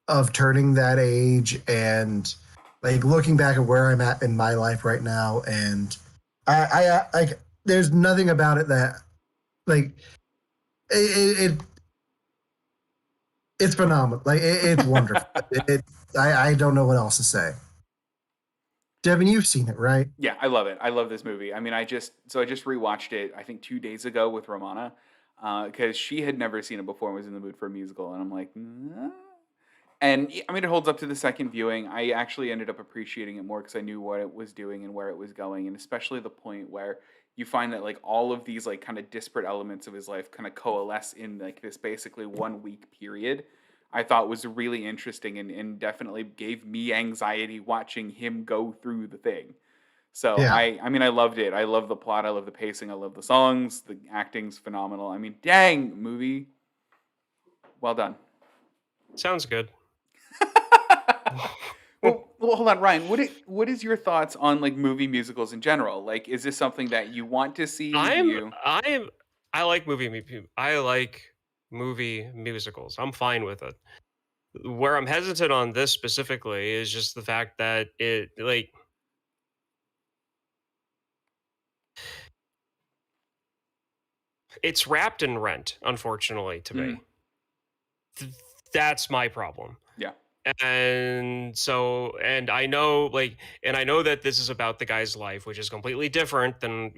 B: of turning that age and like looking back at where I'm at in my life right now. And I like, there's nothing about it that like it's phenomenal. Like it's wonderful. I don't know what else to say. Devin, you've seen it, right?
A: Yeah, I love it. I love this movie. I mean, I just rewatched it. I think 2 days ago with Romana, because she had never seen it before and was in the mood for a musical, and I'm like, nah. And I mean, it holds up to the second viewing. I actually ended up appreciating it more because I knew what it was doing and where it was going, and especially the point where you find that like all of these like kind of disparate elements of his life kind of coalesce in like this basically 1 week period. I thought was really interesting and definitely gave me anxiety watching him go through the thing. So
B: Yeah.
A: I mean I loved it. I love the plot, I love the pacing, I love the songs, the acting's phenomenal. I mean, dang, movie. Well done.
C: Sounds good.
A: Well, hold on, Ryan. What is your thoughts on like movie musicals in general? Like, is this something that you want to see? Do you?
C: I like I like movie musicals. I'm fine with it. Where I'm hesitant on this specifically is just the fact that it's wrapped in Rent, unfortunately to me. Th- that's my problem.
A: Yeah.
C: And I know that this is about the guy's life, which is completely different than,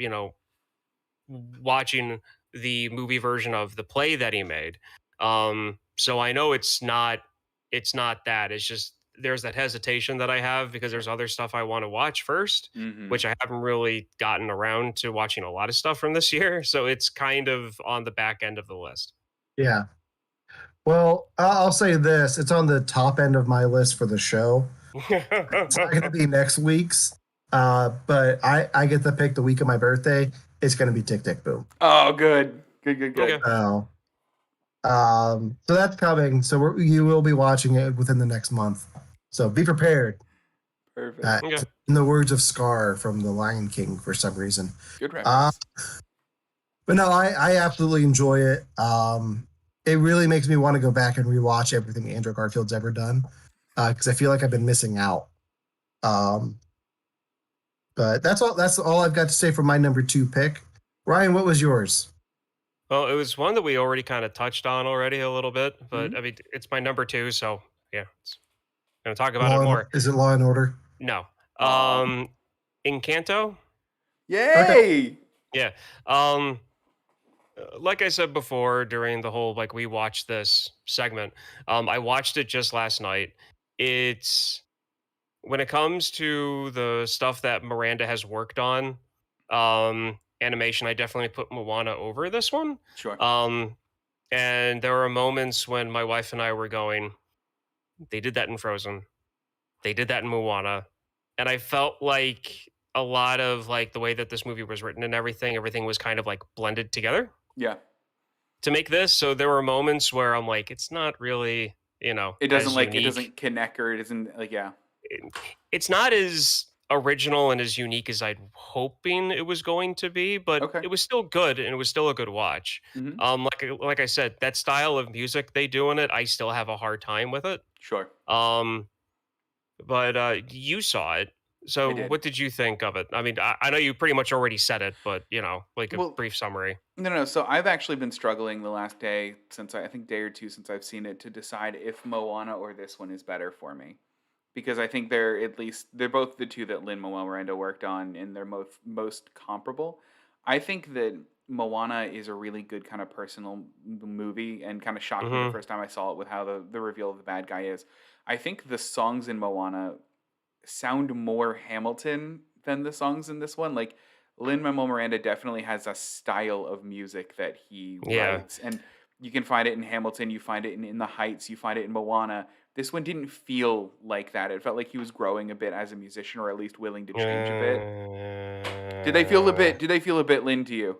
C: watching the movie version of the play that he made. So I know it's not that. It's just there's that hesitation that I have because there's other stuff I want to watch first,
A: Mm-hmm.
C: which I haven't really gotten around to watching a lot of stuff from this year. So it's kind of on the back end of the list.
B: Yeah. Well, I'll say this: it's on the top end of my list for the show. It's not going to be next week's, but I get to pick the week of my birthday. It's going to be Tick Tick Boom.
A: Oh, good.
C: Okay.
B: So that's coming. So you will be watching it within the next month. So be prepared.
A: Perfect.
C: Okay.
B: In the words of Scar from The Lion King, for some reason.
A: Good reference.
B: But no, I absolutely enjoy it. It really makes me want to go back and rewatch everything Andrew Garfield's ever done, because I feel like I've been missing out. But that's all I've got to say for my number 2 pick. Ryan, what was yours?
C: Well, it was one that we already kind of touched on already a little bit, but
A: Mhm.
C: I mean, it's my number 2, so yeah, gonna talk about it more.
B: Is it Law and Order?
C: No,
A: Aw.
C: Encanto.
A: Yay!
C: Yeah. Like I said before during the whole like we watched this segment, I watched it just last night. It's when it comes to the stuff that Miranda has worked on, animation, I definitely put Moana over this one.
A: Sure.
C: And there were moments when my wife and I were going, they did that in Frozen, they did that in Moana, and I felt like a lot of like the way that this movie was written and everything was kind of like blended together
A: Yeah.
C: to make this. So there were moments where I'm like, it's not really,
A: It doesn't
C: as
A: like it
C: unique.
A: doesn't connect or it isn't like yeah.
C: It's not as original and as unique as I'd hoping it was going to be, but
A: Okay.
C: it was still good and it was still a good watch.
A: Hmm.
C: Like I said, that style of music they do in it, I still have a hard time with it.
A: Sure.
C: Um, but you saw it,
A: I
C: so
A: did.
C: what did you think of it? I mean, I know you pretty much already said it, but like a
A: Well,
C: brief summary.
A: no, no. So I've actually been struggling the last day since I think day or two since I've seen it to decide if Moana or this one is better for me. Because I think they're both the two that Lin Manuel Miranda worked on, and they're most comparable. I think that Moana is a really good kind of personal movie, and kind of shocked me the
C: Hmm.
A: first time I saw it with how the reveal of the bad guy is. I think the songs in Moana sound more Hamilton than the songs in this one. Like Lin Manuel Miranda definitely has a style of music that he
C: Yeah.
A: writes, and you can find it in Hamilton, you find it in The Heights, you find it in Moana. This one didn't feel like that. It felt like he was growing a bit as a musician, or at least willing to change a bit.
C: Uh,
A: Did they feel a bit Lin to you?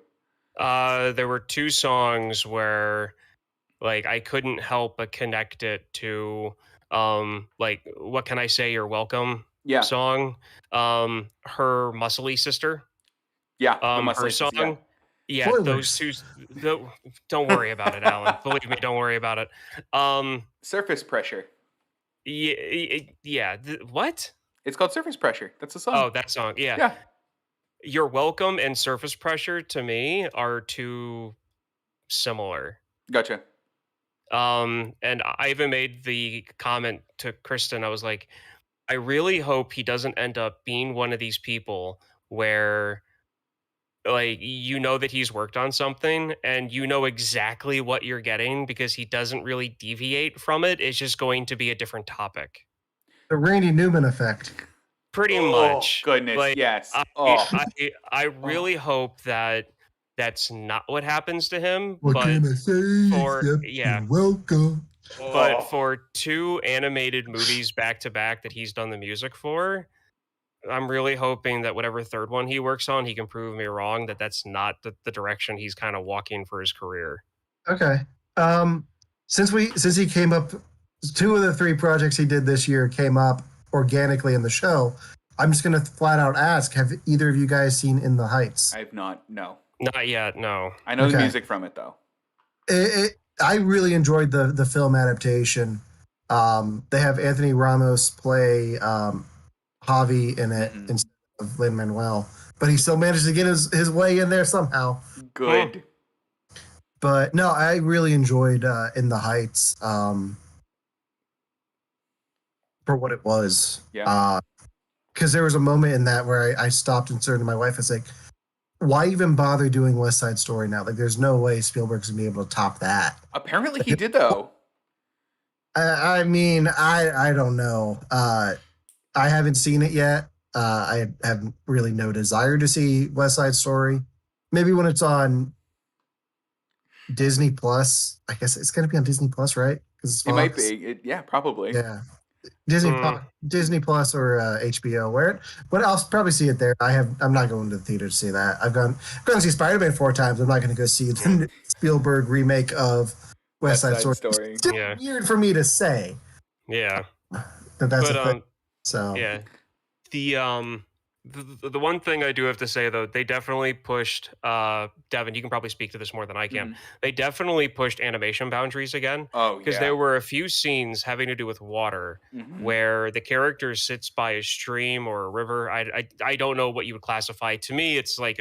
C: there were two songs where like I couldn't help but connect it to like what can I say you're welcome
A: Yeah,
C: song. Her muscly sister,
A: yeah. The
C: her
A: Muscle Sisters. Yeah,
C: song. Yeah, those
B: Spoilers.
C: two don't worry about it, Alan. Believe me, don't worry about it. Um
A: Surface Pressure.
C: yeah, what?
A: It's called Surface Pressure. That's the song.
C: Oh, that song. Yeah.
A: Yeah,
C: You're welcome and surface pressure to me are too similar.
A: gotcha.
C: And I even made the comment to Kristen. I was like, I really hope he doesn't end up being one of these people where like you know that he's worked on something and you know exactly what you're getting because he doesn't really deviate from it. It's just going to be a different topic.
B: The Randy Newman effect.
C: Pretty
A: Oh
C: much.
A: goodness,
C: Like
A: yes.
C: I
A: Oh,
C: I I
A: oh.
C: really hope that that's not what happens to him,
B: What
C: but
B: can I say
C: for
B: except
C: yeah,
B: you're welcome?
C: but
A: Oh.
C: for two animated movies back to back that he's done the music for, I'm really hoping that whatever third one he works on, he can prove me wrong that that's not the direction he's kind of walking for his career.
B: Okay. Um, since he came up, two of the three projects he did this year came up organically in the show. I'm just gonna flat out ask: have either of you guys seen In the Heights?
A: I've not. No,
C: Not yet, no.
A: I know the
B: Okay.
A: music from it though.
B: I really enjoyed the film adaptation. They have Anthony Ramos play Javi in it
A: Hmm.
B: instead of Lin Manuel, but he still managed to get his way in there somehow.
C: Hmm.
A: Good.
B: But no, I really enjoyed In the Heights for what it was.
A: Yeah.
B: Because there was a moment in that where I stopped and turned to my wife and said, why even bother doing West Side Story now? Like, there's no way Spielberg's gonna be able to top that.
A: Apparently he did though.
B: I mean, I don't know. I haven't seen it yet. I have really no desire to see West Side Story. Maybe when it's on Disney Plus. I guess it's gonna be on Disney Plus, right? Because it's
A: It might
B: Fox.
A: be. Yeah, probably.
B: Yeah, Disney
C: Hmm.
B: Disney Plus or HBO. Where? But I'll probably see it there. I'm not going to the theater to see that. I've gone to see Spider Man 4 times. I'm not going to go see the Spielberg remake of West
A: West
B: Side
A: Side
B: Story. It's
A: Story.
B: still
C: Yeah.
B: weird for me to say
C: Yeah.
B: that that's a
C: But
B: thing. So
C: yeah. The one thing I do have to say though, they definitely pushed Devon, you can probably speak to this more than I can.
A: Mhm.
C: They definitely pushed animation boundaries again
A: Oh
C: because
A: yeah.
C: there were a few scenes having to do with water
A: Hmm.
C: where the character sits by a stream or a river. I don't know what you would classify. To me, it's like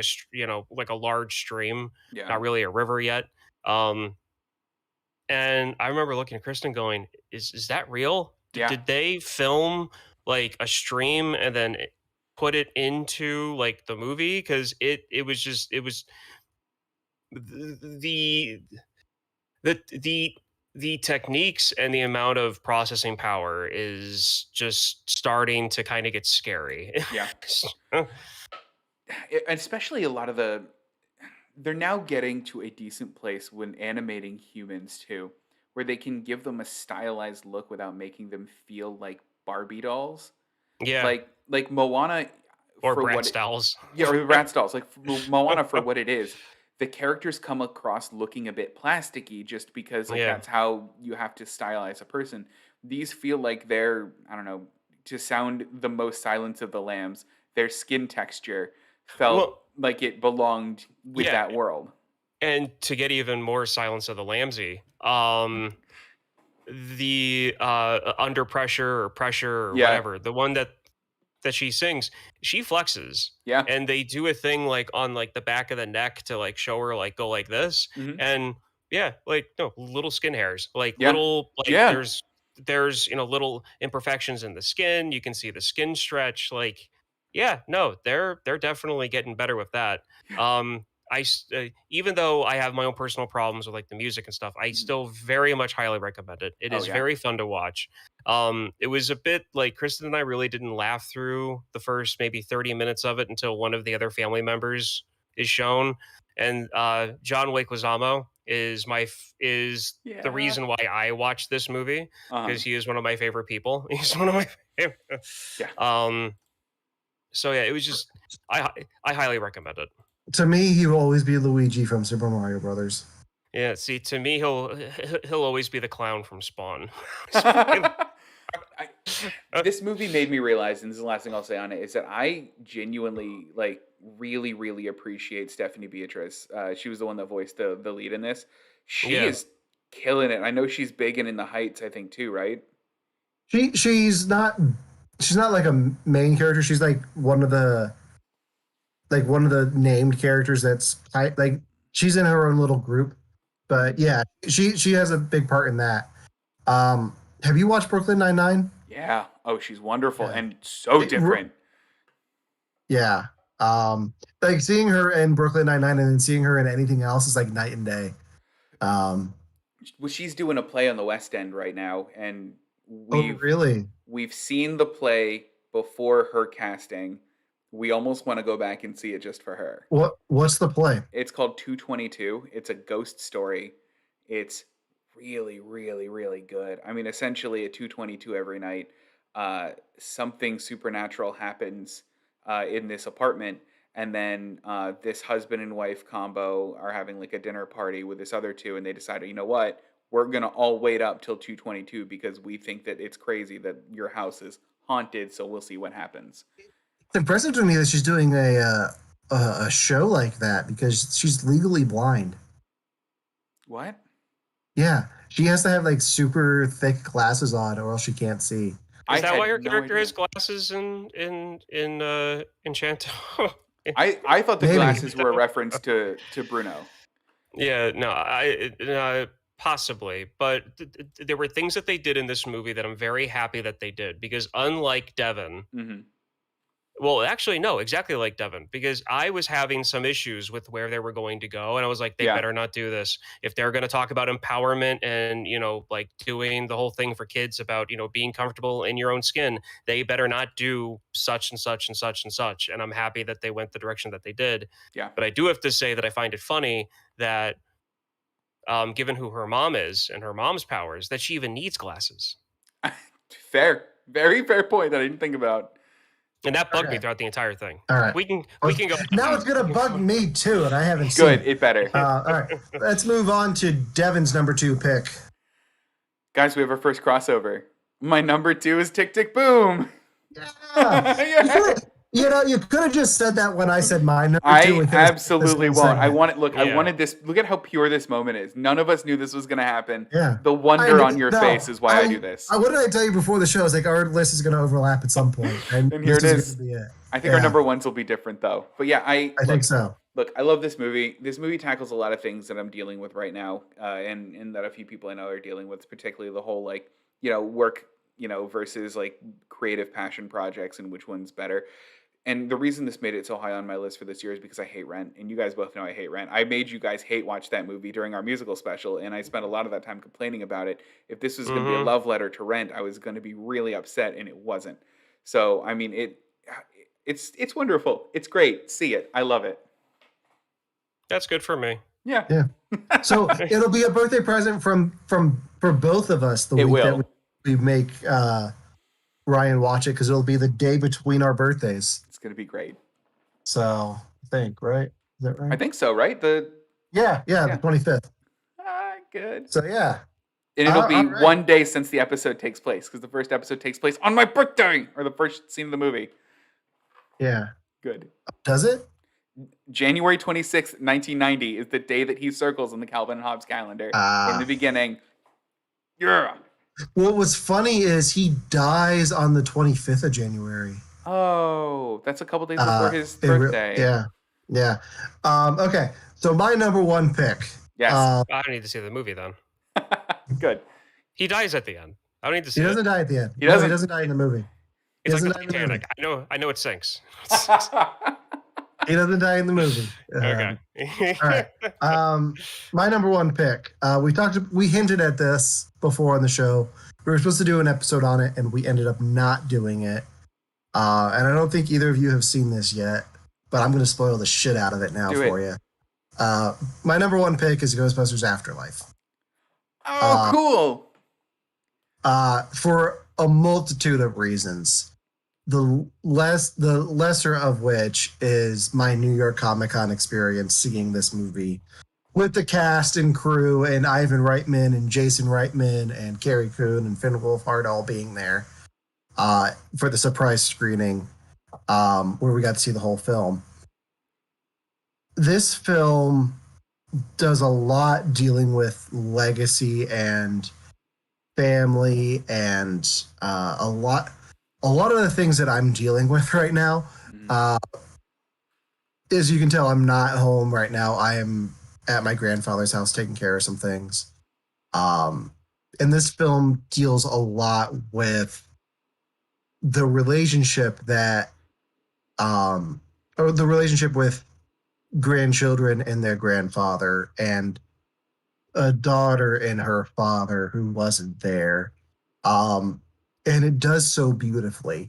C: like a large stream,
A: Yeah.
C: not really a river yet. Um, and I remember looking at Kristen going, "Is that real?
A: Yeah.
C: Did they film like a stream and then put it into like the movie? Because it was the the techniques and the amount of processing power is just starting to kind of get scary."
A: Yeah. Especially a lot of they're now getting to a decent place when animating humans too, where they can give them a stylized look without making them feel like Barbie dolls.
C: Yeah,
A: Like Moana
C: or
A: for
C: Brat
A: what it,
C: Styles.
A: yeah, or the rat dolls. Like Moana for what it is. The characters come across looking a bit plasticky just because like
C: Yeah.
A: that's how you have to stylize a person. These feel like they're, I don't know, to sound the most Silence of the Lambs. Their skin texture felt
C: Well,
A: like it belonged with
C: yeah,
A: that world.
C: and to get even more Silence of the Lambsy, the Under Pressure or Pressure or
A: Yeah,
C: whatever, the one that she sings, she flexes,
A: yeah,
C: and they do a thing like on like the back of the neck to like show her like go like this,
A: hmm
C: and yeah, like no little skin hairs, like
A: yeah,
C: little like
A: yeah.
C: there's little imperfections in the skin. You can see the skin stretch. Like yeah, no, they're definitely getting better with that. Even though I have my own personal problems with like the music and stuff, I
A: Mhm.
C: still very much highly recommend it. It
A: Oh
C: is
A: yeah.
C: very fun to watch. It was a bit like Kristen and I really didn't laugh through the first maybe 30 minutes of it until one of the other family members is shown. And John Leguizamo is the
A: Yeah.
C: reason why I watched this movie,
A: Uh-huh.
C: because he is one of my favorite people. He's one of my favorite.
A: Yeah.
C: Um, so yeah, it was just I highly recommend it.
B: To me, he will always be Luigi from Super Mario Brothers.
C: Yeah, see, to me, he'll always be the clown from Spawn.
A: I, this movie made me realize, and this is the last thing I'll say on it, is that I genuinely like really, really appreciate Stephanie Beatrice. She was the one that voiced the lead in this. She
C: Yeah,
A: is killing it. I know she's big and in the Heights, I think too, right?
B: She's not like a main character. She's like one of the named characters like she's in her own little group. But yeah, she has a big part in that. Have you watched Brooklyn Nine-Nine?
A: Yeah. Oh, she's wonderful
B: Yeah.
A: and so
B: It-
A: different.
B: Yeah. Like seeing her in Brooklyn Nine-Nine and then seeing her in anything else is like night and day. Um,
A: Well, she's doing a play on the West End right now, and
B: oh
A: we've
B: really?
A: we've seen the play before her casting. We almost want to go back and see it just for her.
B: What's the play?
A: It's called 222. It's a ghost story. It's really, really, really good. I mean, essentially at 222 every night, something supernatural happens in this apartment, and then this husband and wife combo are having like a dinner party with this other two, and they decided, you know what, we're gonna all wait up till 222 because we think that it's crazy that your house is haunted. So we'll see what happens.
B: It's impressive to me that she's doing a show like that because she's legally blind.
A: What?
B: Yeah, she has to have like super thick glasses on, or else she can't see.
A: I
C: is that why
A: had
C: her
A: no
C: character
A: idea.
C: has glasses in Enchanto?
A: I thought the
B: Maybe.
A: glasses were a reference to Bruno.
C: Yeah, no, possibly, but there were things that they did in this movie that I'm very happy that they did, because unlike Devon,
A: hmm
C: well, actually, no, exactly like Devon, because I was having some issues with where they were going to go, and I was like, they
A: Yeah,
C: better not do this. If they're going to talk about empowerment and like doing the whole thing for kids about being comfortable in your own skin, they better not do such and such and such and such. And I'm happy that they went the direction that they did.
A: yeah.
C: But I do have to say that I find it funny that given who her mom is and her mom's powers, that she even needs glasses.
A: Fair, very fair point that I didn't think about.
C: And that bugged me
B: Okay.
C: throughout the entire thing.
B: All right.
C: We can go.
B: Now it's gonna bug me too, and I haven't
A: Good,
B: seen.
A: it better.
B: All right, let's move on to Devin's number 2 pick.
A: Guys, we have our first crossover. My number 2 is Tick Tick Boom.
B: Yeah.
A: Yeah.
B: You could have just said that when I said my number 2.
A: I
B: We could've-
A: absolutely
B: this
A: won't. I
B: segment.
A: want it. Look, I
C: Yeah.
A: wanted this. Look at how pure this moment is. None of us knew this was going to happen.
B: Yeah.
A: The wonder on your
B: No,
A: face is why I do this.
B: What did I tell you before the show? I was like, our list is going to overlap at some point, and
A: And here
B: this
A: it
B: is
A: is.
B: gonna be it.
A: I think our
B: Yeah.
A: number ones will be different though. But yeah,
B: I think so.
A: look, I love this movie. This movie tackles a lot of things that I'm dealing with right now, and that a few people I know are dealing with, particularly the whole like work versus like creative passion projects and which one's better. And the reason this made it so high on my list for this year is because I hate Rent, and you guys both know I hate Rent. I made you guys hate watch that movie during our musical special, and I spent a lot of that time complaining about it. If this was going to be a love letter to Rent, I was going to be really upset, and it wasn't. So I mean, it's wonderful. It's great. See it. I love it.
C: That's good for me.
A: Yeah.
B: Yeah. So it'll be a birthday present for both of us the
A: It
B: week
A: will.
B: that we make Ryan watch it, because it'll be the day between our birthdays.
A: It's going to be great.
B: So I think, right? Is that right?
A: I think so, right?
B: Yeah,
A: Yeah.
B: the 25th.
A: Good.
B: So yeah.
A: And it'll be
B: all right.
A: one day since the episode takes place, because the first episode takes place on my birthday, or the first scene of the movie.
B: Yeah.
A: Good.
B: Does it?
A: January 26th, 1990 is the day that he circles in the Calvin and Hobbes calendar. In the beginning. Yeah.
B: What was funny is he dies on the 25th of January.
A: Oh, that's a couple days before his birthday.
B: Yeah. Okay, so my number one pick.
A: Yes.
C: I don't need to see the movie then.
A: Good.
C: He dies at the end. I don't need to see
B: He
C: it.
B: doesn't die at the end.
A: He doesn't.
B: No, he doesn't die in the movie.
C: It's like the
B: doesn't die in the movie.
C: Titanic. I know it sinks.
B: He doesn't die in the movie.
C: Okay.
B: All right. My number one pick. We hinted at this before on the show. We were supposed to do an episode on it, and we ended up not doing it. And I don't think either of you have seen this yet, but I'm going to spoil the shit out of it now for you. My number one pick is Ghostbusters Afterlife.
A: Oh, cool.
B: For a multitude of reasons. The lesser of which is my New York Comic Con experience seeing this movie with the cast and crew and Ivan Reitman and Jason Reitman and Carrie Coon and Finn Wolfhard all being there for the surprise screening where we got to see the whole film. This film does a lot dealing with legacy and family and a lot of the things that I'm dealing with right now. As you can tell, I'm not home right now. I am at my grandfather's house taking care of some things. And this film deals a lot with the relationship that, or the relationship with grandchildren and their grandfather, and a daughter and her father who wasn't there. And it does so beautifully.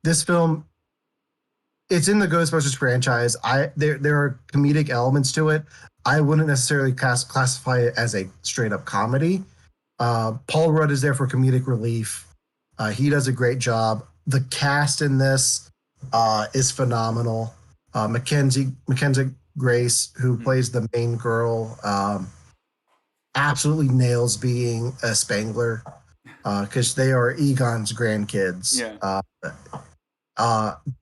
B: This film, it's in the Ghostbusters franchise. There are comedic elements to it. I wouldn't necessarily classify it as a straight up comedy. Paul Rudd is there for comedic relief. He does a great job. The cast in this is phenomenal. Mackenzie Grace, who plays the main girl, absolutely nails being a Spangler. Because they are Egon's grandkids.
A: Yeah.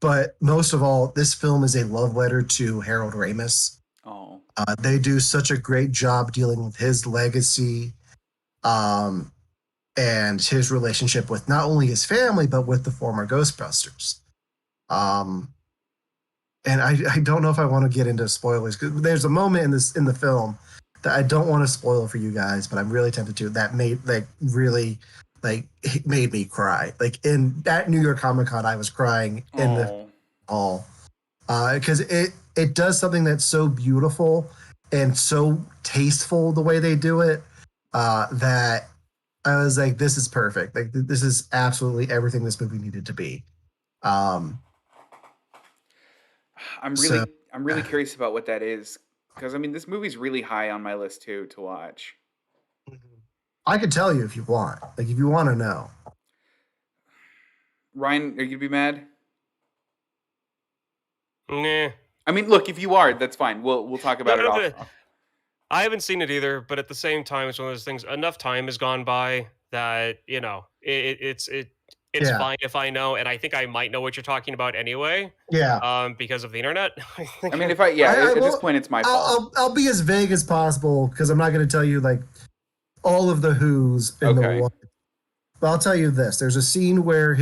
B: But most of all, this film is a love letter to Harold Ramis.
A: Oh.
B: They do such a great job dealing with his legacy and his relationship with not only his family, but with the former Ghostbusters. And I don't know if I want to get into spoilers, because there's a moment in the film that I don't want to spoil for you guys, but I'm really tempted to. That made it made me cry. Like in that New York Comic Con, I was crying in the hall because it does something that's so beautiful and so tasteful the way they do it that I was like, this is perfect. Like this is absolutely everything this movie needed to be.
A: I'm really curious about what that is, because I mean this movie's really high on my list too to watch.
B: I could tell you if you want. Like, if you want to know.
A: Ryan, are you gonna be mad?
C: Nah.
A: I mean, look, if you are, that's fine. We'll talk about it off.
C: I haven't seen it either, but at the same time, it's one of those things. Enough time has gone by that it's fine if I know, and I think I might know what you're talking about anyway.
B: Yeah.
C: Because of the internet.
A: I mean, at this point, it's my fault.
B: I'll be as vague as possible because I'm not going to tell you like all of the who's in the war. But I'll tell you this: there's a scene where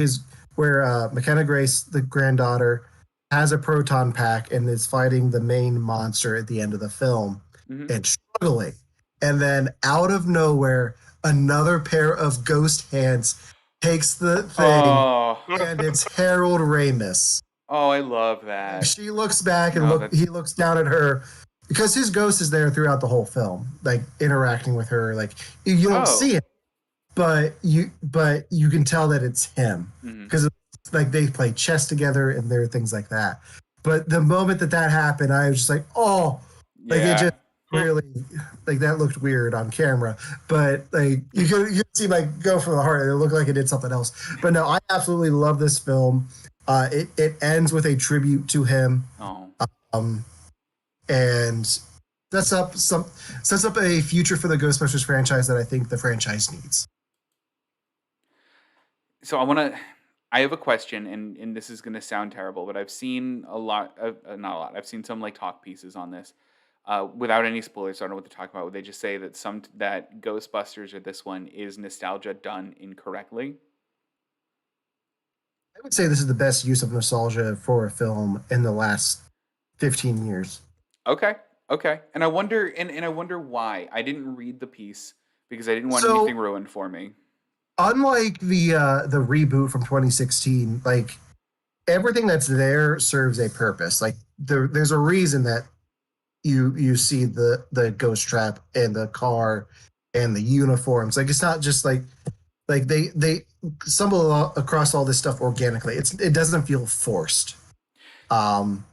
B: McKenna Grace, the granddaughter, has a proton pack and is fighting the main monster at the end of the film and struggling, and then out of nowhere, another pair of ghost hands takes the thing, and it's Harold Ramis.
A: Oh, I love that.
B: She looks back and he looks down at her. Because his ghost is there throughout the whole film, like interacting with her. Like you don't see it, but you can tell that it's him because like they play chess together and there are things like that. But the moment that happened, I was just like, like it just really like that looked weird on camera. But like you can see like go for the heart and it looked like it did something else. But no, I absolutely love this film. It ends with a tribute to him.
A: Oh.
B: And sets up a future for the Ghostbusters franchise that I think the franchise needs.
A: So I have a question, and this is going to sound terrible, but I've seen a lot of, not a lot. I've seen some like talk pieces on this, without any spoilers. So I don't know what to talk about. They just say that that Ghostbusters or this one is nostalgia done incorrectly.
B: I would say this is the best use of nostalgia for a film in the last 15 years.
A: Okay, okay, and I wonder why. I didn't read the piece because I didn't want anything
B: So,
A: ruined for me.
B: unlike the reboot from 2016, like everything that's there serves a purpose. Like there's a reason that you see the ghost trap and the car and the uniforms. Like it's not just like they stumble across all this stuff organically. It doesn't feel forced. Um,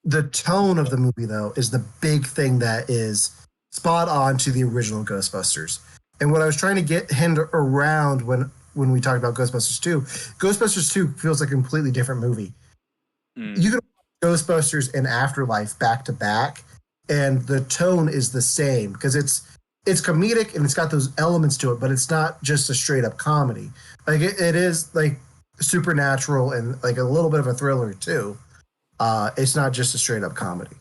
B: the tone of the movie though is the big thing that is spot on to the original Ghostbusters. And what I was trying to get him around when we talked about Ghostbusters 2, Ghostbusters 2 feels like a completely different movie.
A: Mm.
B: You can watch Ghostbusters and Afterlife back to back, and the tone is the same because it's comedic and it's got those elements to it, but it's not just a straight up comedy. Like it is like supernatural and like a little bit of a thriller too. It's not just a straight up comedy.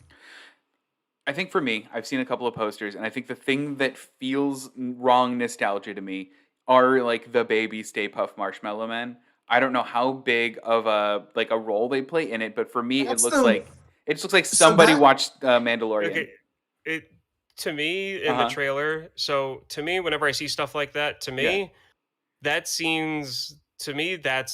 A: I think for me, I've seen a couple of posters, and I think the thing that feels wrong nostalgia to me are like the baby Stay Puft Marshmallow Men. I don't know how big of a role they play in it, but for me,
B: That's the
A: it just looks like
B: so
A: somebody
B: that
A: watched Mandalorian.
C: Okay, it to me
A: Uh
C: in the
A: huh.
C: trailer. So to me, whenever I see stuff like that,
A: Yeah.
C: that seems to me that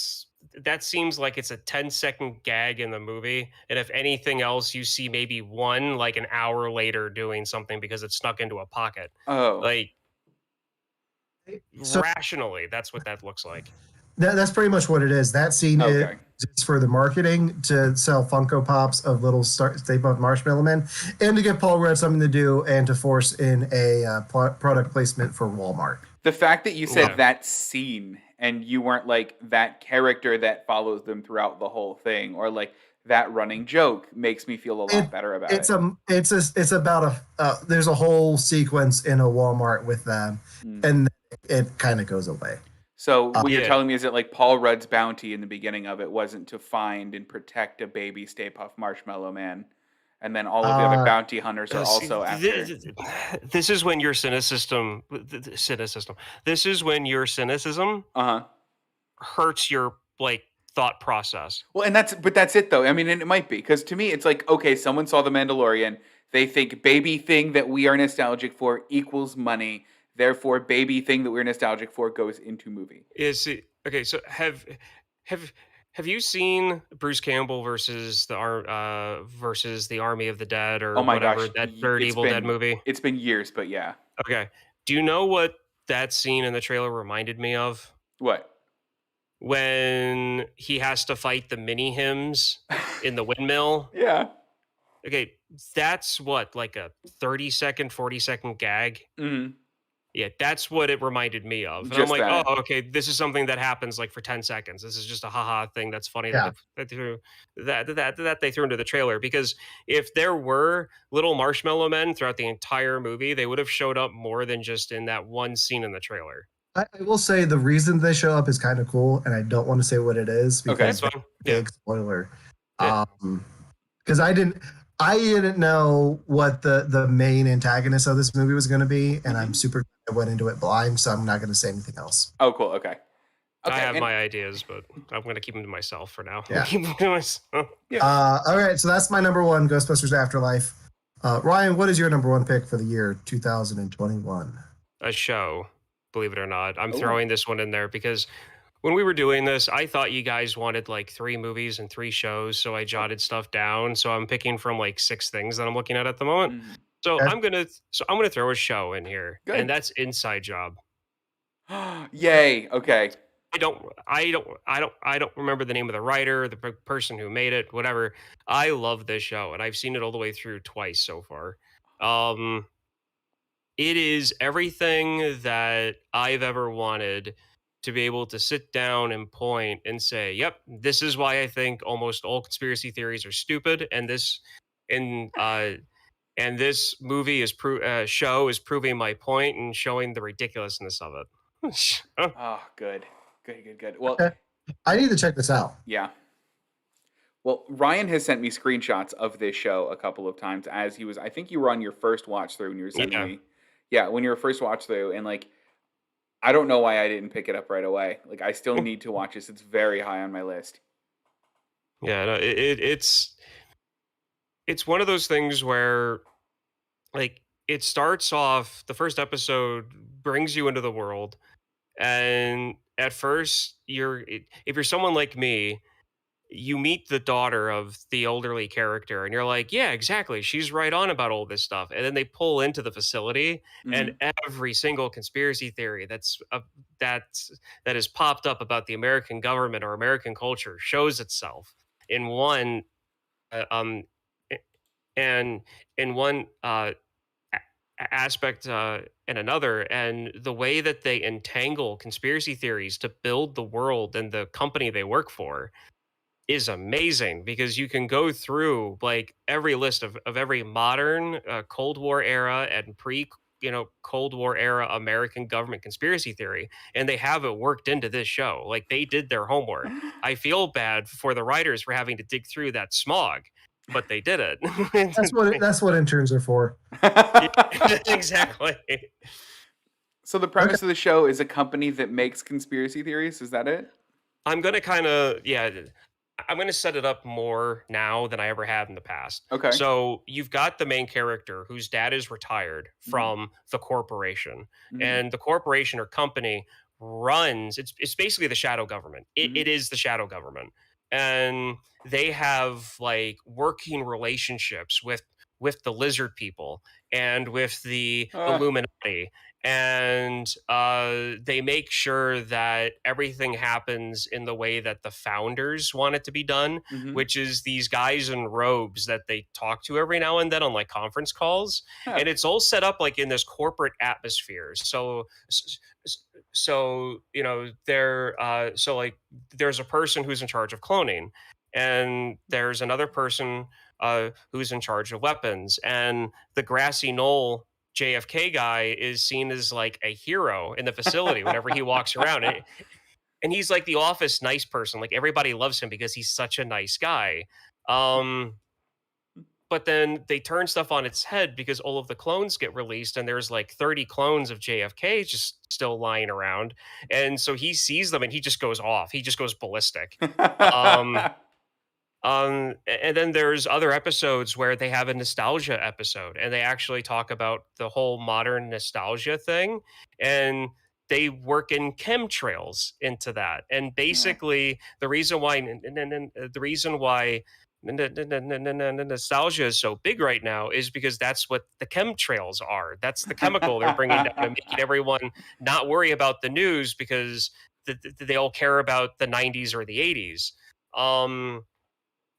C: seems like it's a 10-second gag in the movie, and if anything else, you see maybe one like an hour later doing something because it's snuck into a pocket.
A: Oh.
C: Like
B: so
C: rationally, that's what that looks like.
B: that's pretty much what it is. That scene is
A: Okay.
B: for the marketing to sell Funko Pops of little Stay Puft Marshmallow Men, and to give Paul Rudd something to do, and to force in a product placement for Walmart.
A: The fact that you said
C: Yeah.
A: that scene and you weren't like that character that follows them throughout the whole thing, or like that running joke, makes me feel a
B: It
A: lot better about
B: it's
A: it.
B: it's about there's a whole sequence in a Walmart with them,
A: Mm.
B: and it kind of goes away.
A: So
B: Uh,
A: what you're
C: Yeah.
A: telling me is that like Paul Rudd's bounty in the beginning of it wasn't to find and protect a baby Stay Puft Marshmallow Man, and then all of the other
B: uh,
A: bounty hunters are
C: See,
A: also after.
C: this is when your cynicism. This is when your cynicism
A: Uh huh.
C: hurts your like thought process.
A: Well, and that's it though. I mean, and it might be because to me it's like okay, someone saw the Mandalorian. They think baby thing that we are nostalgic for equals money. Therefore, baby thing that we're nostalgic for goes into movie.
C: Okay? So have have you seen Bruce Campbell versus the Army of the Dead
A: Oh
C: or
A: my
C: whatever
A: gosh,
C: that third Evil Dead movie?
A: it's been years, but yeah.
C: Okay, do you know what that scene in the trailer reminded me of?
A: What?
C: When he has to fight the mini hymns in the windmill.
A: Yeah.
C: Okay, that's what, like a 30-second, 40-second gag?
A: Hmm.
C: Yeah, that's what it reminded me of. And I'm
A: Just
C: like, oh,
A: that.
C: okay, this is something that happens like for 10 seconds. This is just a haha thing that's funny that
B: yeah,
C: they threw that they threw into the trailer. Because if there were little marshmallow men throughout the entire movie, they would have showed up more than just in that one scene in the trailer.
B: I will say the reason they show up is kind of cool, and I don't want to say what it is
A: Okay.
C: That's
B: because that's
C: fine.
B: a
C: Yeah.
B: big spoiler.
C: Yeah.
B: Because I didn't know what the main antagonist of this movie was going to be, and I'm
A: Mhm.
B: super I went into it blind, so I'm not going to say anything else.
A: Oh, cool. Okay.
C: I
A: Okay.
C: have
A: And
C: my ideas, but I'm gonna keep them to myself for now.
B: Yeah.
C: Keep them to myself.
A: yeah.
B: All right, so that's my number one, Ghostbusters Afterlife. Ryan, what is your number one pick for the year 2021?
C: A show, believe it or not. I'm
A: Oh.
C: throwing this one in there because when we were doing this, I thought you guys wanted like 3 movies and 3 shows, so I jotted stuff down. So I'm picking from like 6 things that I'm looking at the moment.
A: Mhm.
C: So
B: Okay.
C: I'm gonna throw a show in here, and
A: Good.
C: that's Inside Job.
A: Yay. Okay.
C: I don't remember the name of the writer, the person who made it, whatever. I love this show, and I've seen it all the way through twice so far. Um, it is everything that I've ever wanted to be able to sit down and point and say, "Yep, this is why I think almost all conspiracy theories are stupid," and and this show is proving my point and showing the ridiculousness of it.
A: Oh, good. Good, good, good. Well,
B: Okay. I need to check this out.
A: yeah. Well, Ryan has sent me screenshots of this show a couple of times as he was I think you were on your first watch through when you were sending
C: Yeah.
A: me. Yeah, when you were first watch through and like I don't know why I didn't pick it up right away. Like I still need to watch this. It's very high on my list.
C: Yeah, no, it's one of those things where like it starts off the first episode brings you into the world, and at first if you're someone like me, you meet the daughter of the elderly character and you're like, yeah, exactly, she's right on about all this stuff, and then they pull into the facility and
A: Mhm.
C: every single conspiracy theory that's that has popped up about the American government or American culture shows itself in one a- and in one aspect and another, and the way that they entangle conspiracy theories to build the world and the company they work for is amazing, because you can go through like every list of every modern Cold War era and pre Cold War era American government conspiracy theory, and they have it worked into this show. Like they did their homework. I feel bad for the writers for having to dig through that smog, but they did it.
B: That's what interns are for.
C: Yeah, exactly.
A: So the
B: Okay.
A: premise of the show is a company that makes conspiracy theories. Is that it?
C: I'm gonna kind of yeah. I'm gonna set it up more now than I ever have in the past.
A: Okay.
C: So you've got the main character whose dad is retired
A: Mhm.
C: from the corporation,
A: Mhm.
C: and the corporation or company runs. It's basically the shadow government.
A: Mhm.
C: It is the shadow government, and they have like working relationships with the lizard people and with the
A: Uh,
C: Illuminati, and they make sure that everything happens in the way that the founders want it to be done,
A: mhm.
C: which is these guys in robes that they talk to every now and then on like conference calls,
A: Huh.
C: and it's all set up like in this corporate atmosphere. So like there's a person who's in charge of cloning, and there's another person who's in charge of weapons, and the grassy knoll JFK guy is seen as like a hero in the facility whenever he walks around. And he's like the office nice person. Like everybody loves him because he's such a nice guy. Um, but then they turn stuff on its head because all of the clones get released, and there's like 30 clones of JFK just still lying around. And so he sees them and he just goes off. He just goes ballistic. Um, and then there's other episodes where they have a nostalgia episode and they actually talk about the whole modern nostalgia thing, and they work in chemtrails into that. And
A: Yeah.
C: basically the reason why nostalgia is so big right now is because that's what the chemtrails are. That's the chemical they're bringing down and making everyone not worry about the news because they all care about the 90s or the 80s.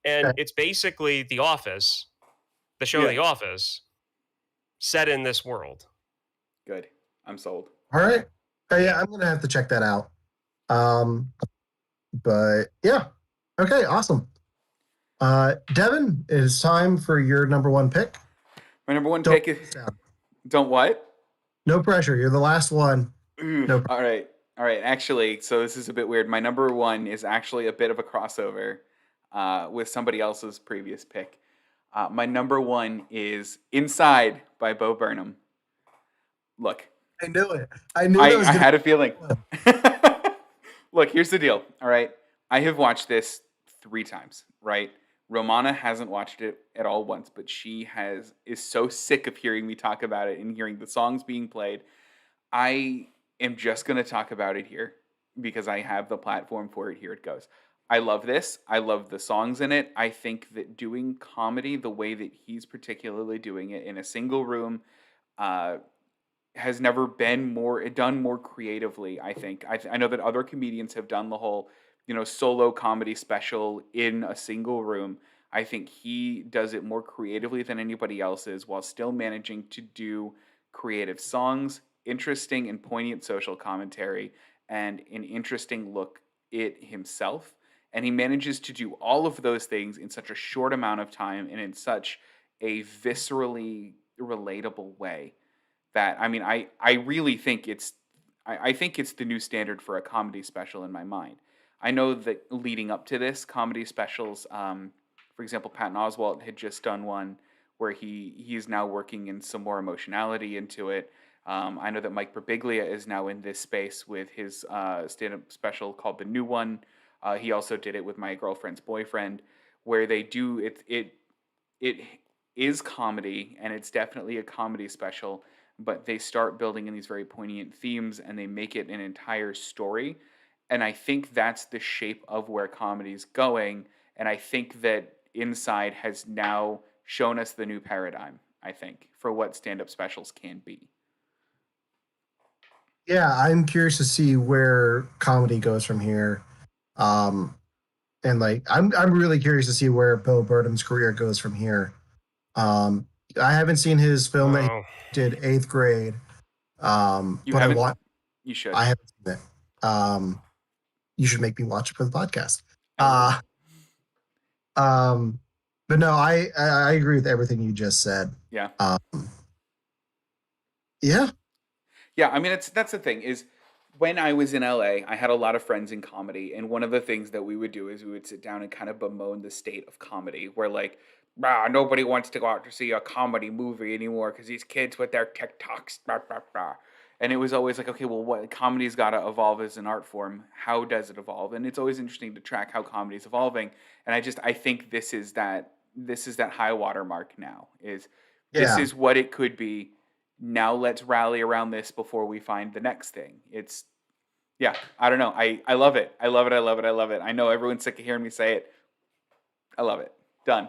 C: And
B: Okay.
C: it's basically The Office, the show
A: Yeah.
C: The Office, set in this world.
A: Good. I'm sold.
B: All right. Yeah, I'm gonna have to check that out. Um, but yeah. Okay, awesome. Devin, it is time for your number one pick.
A: My number one
B: Don't
A: pick is don't what?
B: no pressure. You're the last one.
A: Oof.
B: No.
A: All right. All right. Actually, so this is a bit weird. My number one is actually a bit of a crossover with somebody else's previous pick. My number one is Inside by Bo Burnham. Look,
B: I knew it. I knew
A: I,
B: that was
A: I
B: gonna.
A: had a feeling. Look, here's the deal. All right. I have watched this 3 times, right? Romana hasn't watched it at all once, but she is so sick of hearing me talk about it and hearing the songs being played. I am just going to talk about it here because I have the platform for it. Here it goes. I love this. I love the songs in it. I think that doing comedy the way that he's particularly doing it in a single room uh, has never been more done more creatively. I think I know that other comedians have done the whole solo comedy special in a single room. I think he does it more creatively than anybody else is, while still managing to do creative songs, interesting and poignant social commentary, and an interesting look at himself. And he manages to do all of those things in such a short amount of time and in such a viscerally relatable way that I mean, I really think I think it's the new standard for a comedy special in my mind. I know that leading up to this, comedy specials, for example, Patton Oswalt had just done one where he's now working in some more emotionality into it. I know that Mike Birbiglia is now in this space with his stand-up special called The New One. He also did it with My Girlfriend's Boyfriend, where they do it. It is comedy, and it's definitely a comedy special, but they start building in these very poignant themes and they make it an entire story. And I think that's the shape of where comedy's going. And I think that Inside has now shown us the new paradigm, I think, for what stand-up specials can be.
B: Yeah, I'm curious to see where comedy goes from here. Um, and like I'm really curious to see where Bill Burnham's career goes from here. Um, I haven't seen his film that he
C: Oh,
B: did, Eighth Grade.
A: You
B: But I
A: haven't?
B: want
A: You should.
B: I haven't seen it. You should make me watch it for the podcast.
A: I will.
B: Uh but no, I agree with everything you just said.
A: Yeah.
B: Yeah.
A: Yeah, I mean that's the thing is when I was in LA, I had a lot of friends in comedy, and one of the things that we would do is we would sit down and kind of bemoan the state of comedy, where like, nobody wants to go out to see a comedy movie anymore because these kids with their TikToks, blah, blah, blah. And it was always like, okay, well, what comedy's got to evolve as an art form. How does it evolve? And it's always interesting to track how comedy's evolving. And I think this is that high water mark now. This
B: Yeah.
A: is what it could be. Now let's rally around this before we find the next thing. Yeah, I don't know. I love it. I love it. I love it. I love it. I know everyone's sick of hearing me say it. I love it. Done.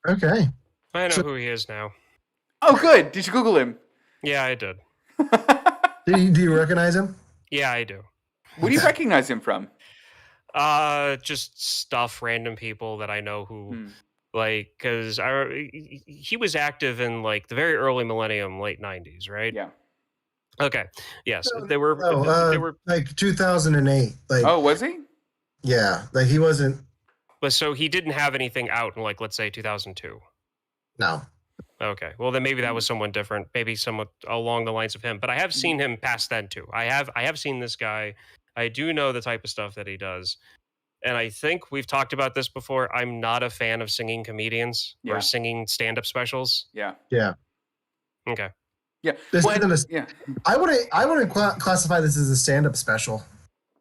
B: Okay.
C: I know
B: So-
C: who he is now.
A: Oh, good. Did you Google him?
C: Yeah, I did.
B: Do you recognize him?
C: Yeah, I do.
A: What do you recognize him from?
C: Just stuff, random people that I know who,
A: Hmm.
C: like, because he was active in like the very early millennium, late '90s, right?
A: Yeah.
C: Okay. Yes,
B: No,
C: they were.
B: no,
C: They were.
B: like 2008. Like
A: Oh, was he?
B: yeah, like he wasn't.
C: But so he didn't have anything out in like, let's say, 2002.
B: No.
C: Okay. Well, then maybe that was someone different. Maybe somewhat along the lines of him. But I have seen him past then too. I have seen this guy. I do know the type of stuff that he does. And I think we've talked about this before. I'm not a fan of singing comedians
A: Yeah.
C: or singing stand-up specials.
A: Yeah.
B: Yeah.
C: Okay.
A: Yeah.
B: This
A: Well,
B: isn't
A: yeah.
B: I wouldn't classify this as a stand-up special,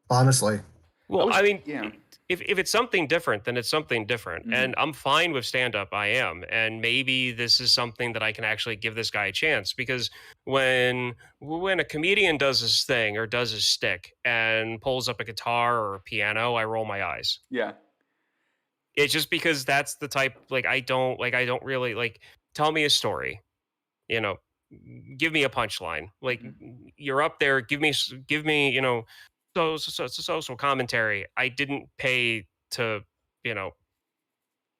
B: honestly.
C: Well, I mean,
A: yeah.
C: if it's something different, then it's something different.
A: Mhm.
C: And I'm fine with stand-up. I am. And maybe this is something that I can actually give this guy a chance, because when a comedian does his thing or does his stick and pulls up a guitar or a piano, I roll my eyes.
A: Yeah.
C: It's just because that's the type, like I don't really like, tell me a story, you know, give me a punchline. Like, you're up there, give me social commentary. I didn't pay to,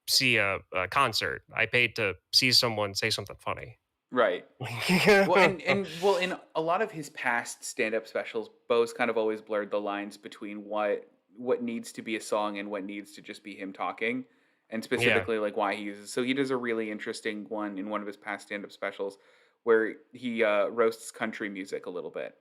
C: see a concert. I paid to see someone say something funny.
A: Right. Well, and in a lot of his past stand-up specials, Bo's kind of always blurred the lines between what needs to be a song and what needs to just be him talking, and specifically like why he uses. So he does a really interesting one in one of his past stand-up specials where he roasts country music a little bit,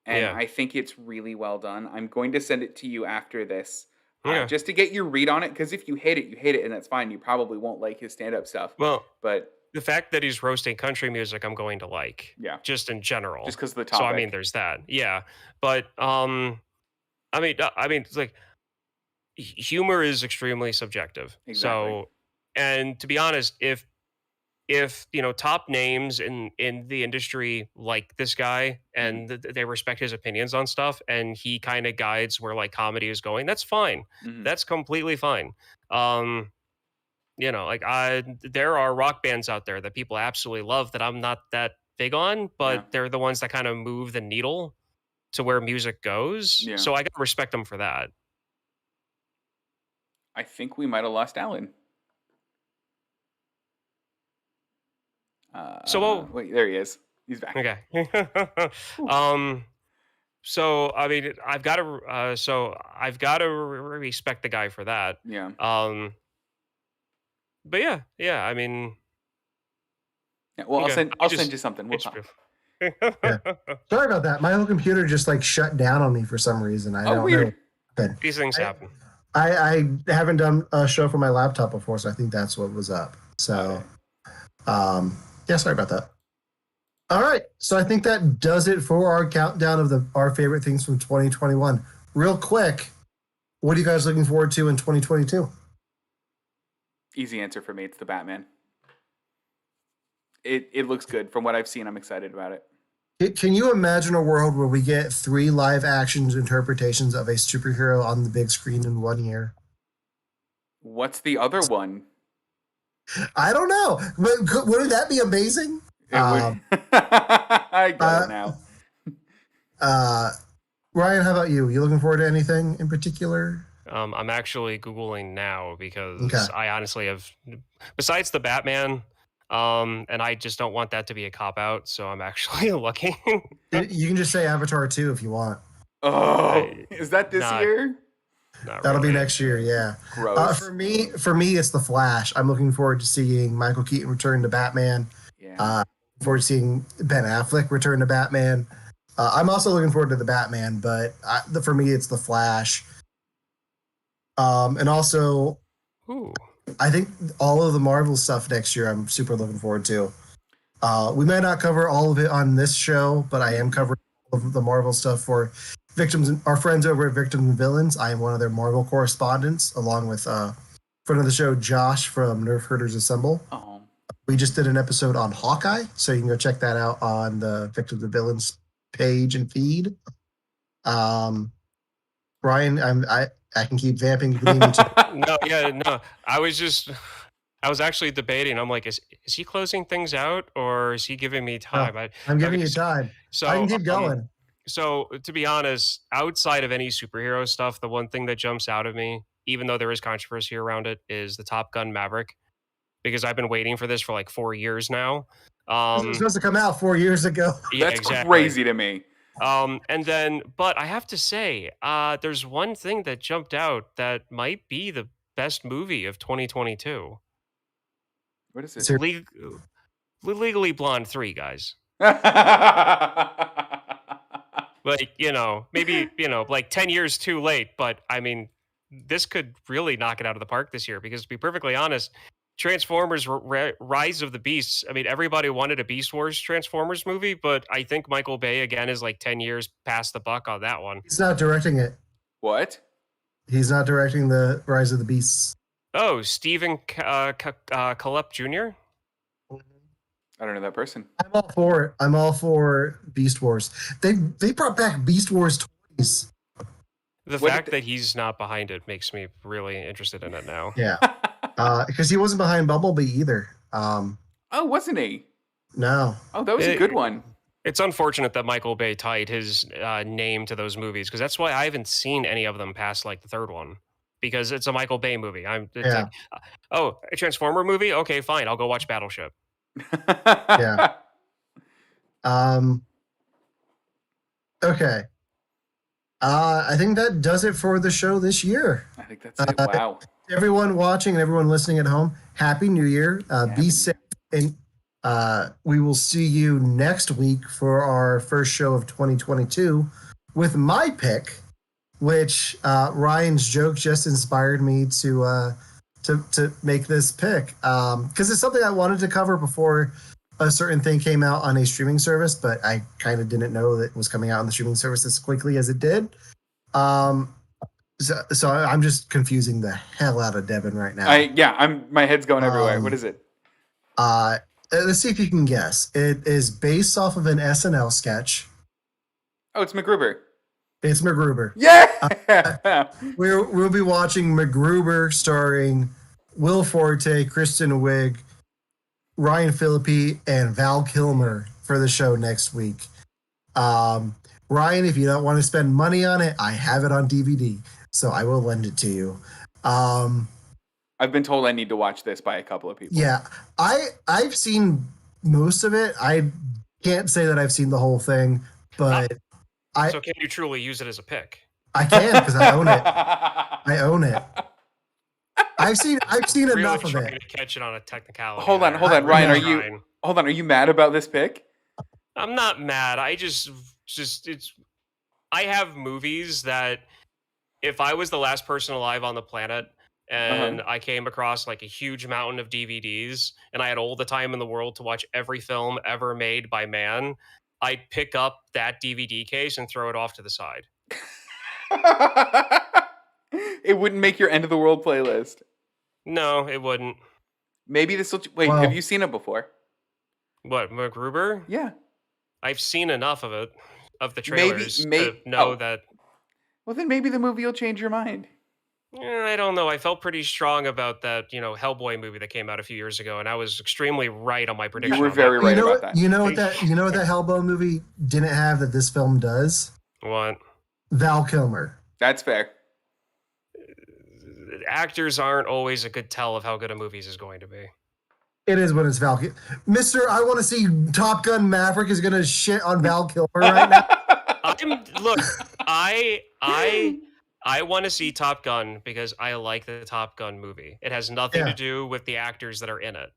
A: and
C: Yeah.
A: I think it's really well done. I'm going to send it to you after this.
C: Yeah.
A: Just to get your read on it, because if you hate it, you hate it, and that's fine. You probably won't like his stand-up stuff.
C: Well,
A: But
C: the fact that he's roasting country music, I'm going to like.
A: yeah,
C: Just in general.
A: just because of the
C: So
A: topic.
C: I mean, there's that. Yeah, but I mean, it's like humor is extremely subjective.
A: Exactly.
C: So, and to be honest, if top names in the industry like this guy and they respect his opinions on stuff, and he kind of guides where like comedy is going, that's fine.
A: Mhm.
C: That's completely fine. Like there are rock bands out there that people absolutely love that I'm not that big on, but
A: Yeah.
C: they're the ones that kind of move the needle to where music goes.
A: Yeah.
C: So I gotta respect them for that.
A: I think we might have lost Alan. Wait, there he is. He's back.
C: Okay. So I mean, I've got to respect the guy for that.
A: Yeah.
C: But yeah. I mean,
A: Yeah, well,
C: okay. I
A: I'll send
C: just
A: you something. We'll
C: it's
A: talk.
B: Yeah. Sorry about that. My whole computer just like shut down on me for some reason. I
A: Oh,
B: don't know.
A: weird.
B: But
C: these things
B: I,
C: happen.
B: I haven't done a show for my laptop before, so I think that's what was up. So, yeah, sorry about that. All right, so I think that does it for our countdown of our favorite things from 2021. Real quick, what are you guys looking forward to in 2022?
A: Easy answer for me. It's the Batman. It looks good from what I've seen. I'm excited about it.
B: Can you imagine a world where we get 3 live actions interpretations of a superhero on the big screen in 1 year?
A: What's the other one?
B: I don't know. Wouldn't that be amazing?
A: It would. I get
B: Uh,
A: it now.
B: uh, Ryan, how about you? You looking forward to anything in particular?
C: I'm actually Googling now because
B: Okay.
C: I honestly have, besides the Batman, and I just don't want that to be a cop out, so I'm actually looking.
B: You can just say Avatar 2 if you want.
A: Oh, is that this
C: not,
A: year?
C: not
B: That'll be
C: really.
B: next year, yeah.
A: Gross.
B: For me, it's The Flash. I'm looking forward to seeing Michael Keaton return to Batman.
A: Yeah.
B: Forward to seeing Ben Affleck return to Batman. I'm also looking forward to the Batman, but for me, it's The Flash. And also,
C: Ooh.
B: I think all of the Marvel stuff next year, I'm super looking forward to. We may not cover all of it on this show, but I am covering all of the Marvel stuff for our friends over at Victims and Villains. I am one of their Marvel correspondents, along with friend of the show, Josh from Nerf Herders Assemble.
A: Oh.
B: We just did an episode on Hawkeye, so you can go check that out on the Victims and Villains page and feed. Brian, I can keep vamping.
C: No. I was actually debating. I'm like, is he closing things out or is he giving me time?
B: No, I'm giving you
C: so,
B: time.
C: So
B: I can keep going.
C: So to be honest, outside of any superhero stuff, the one thing that jumps out of me, even though there is controversy around it, is the Top Gun Maverick, because I've been waiting for this for like 4 years now.
B: It was supposed to come out 4 years ago.
C: Yeah,
A: That's
C: exactly.
A: crazy to me.
C: And then, but I have to say, there's one thing that jumped out that might be the best movie of 2022.
A: What is it?
C: Legally Blonde 3, guys. Like, maybe, like 10 years too late, but I mean, this could really knock it out of the park this year, because to be perfectly honest, Transformers Rise of the Beasts, I mean, everybody wanted a Beast Wars Transformers movie, but I think Michael Bay, again, is like 10 years past the buck on that one.
B: He's not directing it.
A: What?
B: He's not directing the Rise of the Beasts.
C: Oh, Stephen Kollep Jr.?
A: I don't know that person.
B: I'm all for it. I'm all for Beast Wars. They brought back Beast Wars toys.
C: The fact that he's not behind it makes me really interested in it now.
B: Yeah. Because he wasn't behind Bumblebee either.
A: Oh, wasn't he?
B: No.
A: Oh, that was a good one.
C: It's unfortunate that Michael Bay tied his name to those movies, because that's why I haven't seen any of them past like the third one, because it's a Michael Bay movie. Like, oh, a Transformer movie? Okay, fine. I'll go watch Battleship.
B: Yeah. Okay. I think that does it for the show this year.
A: I think that's it. Wow.
B: Everyone watching and everyone listening at home, Happy New Year. Be safe. And we will see you next week for our first show of 2022 with my pick, which Ryan's joke just inspired me to make this pick, because it's something I wanted to cover before a certain thing came out on a streaming service, but I kind of didn't know that it was coming out on the streaming service as quickly as it did. So I'm just confusing the hell out of Devon right now.
A: My head's going everywhere. What is it?
B: Let's see if you can guess. It is based off of an SNL sketch.
A: Oh, it's MacGruber.
B: It's MacGruber.
A: Yeah.
B: We'll be watching MacGruber starring Will Forte, Kristen Wiig, Ryan Phillippe, and Val Kilmer for the show next week. Ryan, if you don't want to spend money on it, I have it on DVD, so I will lend it to you.
A: I've been told I need to watch this by a couple of people.
B: Yeah, I've seen most of it. I can't say that I've seen the whole thing, but
C: so can you truly use it as a pick?
B: I can, because I own it. I own it. I've seen
C: Really
B: enough of
C: trying
B: it.
C: to catch it on a technicality.
A: Hold on,
C: there.
A: Ryan. Are
B: Yeah.
A: you Are you mad about this pick?
C: I'm not mad. I just it's. I have movies that if I was the last person alive on the planet and I came across like a huge mountain of DVDs and I had all the time in the world to watch every film ever made by man, I'd pick up that DVD case and throw it off to the side.
A: It wouldn't make your end of the world playlist.
C: No, it wouldn't.
A: Maybe this will. Wait,
B: Well-
A: have you seen it before?
C: What, MacGruber?
A: Yeah.
C: I've seen enough of it, of the trailers, to
A: Maybe.
C: know that.
A: Well, then maybe the movie will change your mind.
C: I don't know. I felt pretty strong about that, Hellboy movie that came out a few years ago, and I was extremely right on my prediction.
A: were
C: on that.
A: very right
B: you know
A: about
B: what,
A: that.
B: You know what that Hellboy movie didn't have that this film does?
C: What?
B: Val Kilmer.
A: That's fair.
C: Actors aren't always a good tell of how good a movie is going to be.
B: It is when it's Val Kilmer. Mister, I want to see Top Gun Maverick is going to shit on Val Kilmer right now.
C: I want to see Top Gun because I like the Top Gun movie. It has nothing to do with the actors that are in it.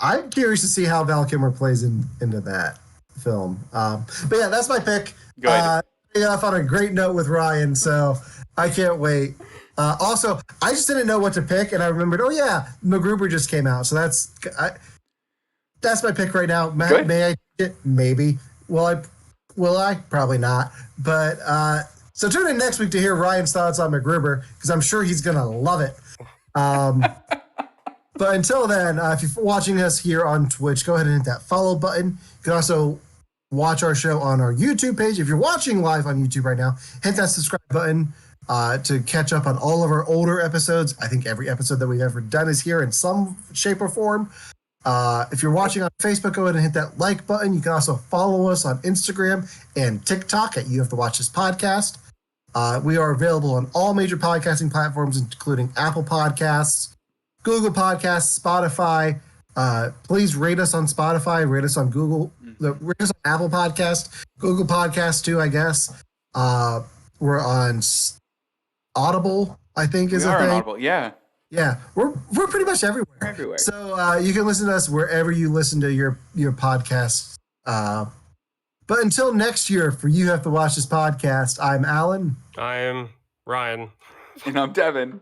B: I'm curious to see how Val Kilmer plays into that film. But yeah, that's my pick.
A: Go ahead.
B: Off on a great note with Ryan, so I can't wait. Also, I just didn't know what to pick, and I remembered, oh yeah, MacGruber just came out, so that's my pick right now.
A: Good.
B: May I? Maybe. Will I? Probably not. But so tune in next week to hear Ryan's thoughts on MacGruber, because I'm sure he's gonna love it. But until then, if you're watching us here on Twitch, go ahead and hit that follow button. You can also watch our show on our YouTube page. If you're watching live on YouTube right now, hit that subscribe button to catch up on all of our older episodes. I think every episode that we've ever done is here in some shape or form. If you're watching on Facebook, go ahead and hit that like button. You can also follow us on Instagram and TikTok at You Have to Watch This Podcast. We are available on all major podcasting platforms, including Apple Podcasts, Google Podcasts, Spotify. Please rate us on Spotify, rate us on Google, rate us on Apple Podcast, Google Podcasts too, I guess. We're on Audible, I think is
A: We
B: a
A: are on
B: thing.
A: Audible, yeah.
B: Yeah, we're pretty much everywhere.
A: Everywhere.
B: So you can listen to us wherever you listen to your podcasts. But until next year, for You Have to Watch This Podcast, I'm Alan.
C: I'm Ryan.
A: And I'm Devon.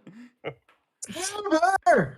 B: Super!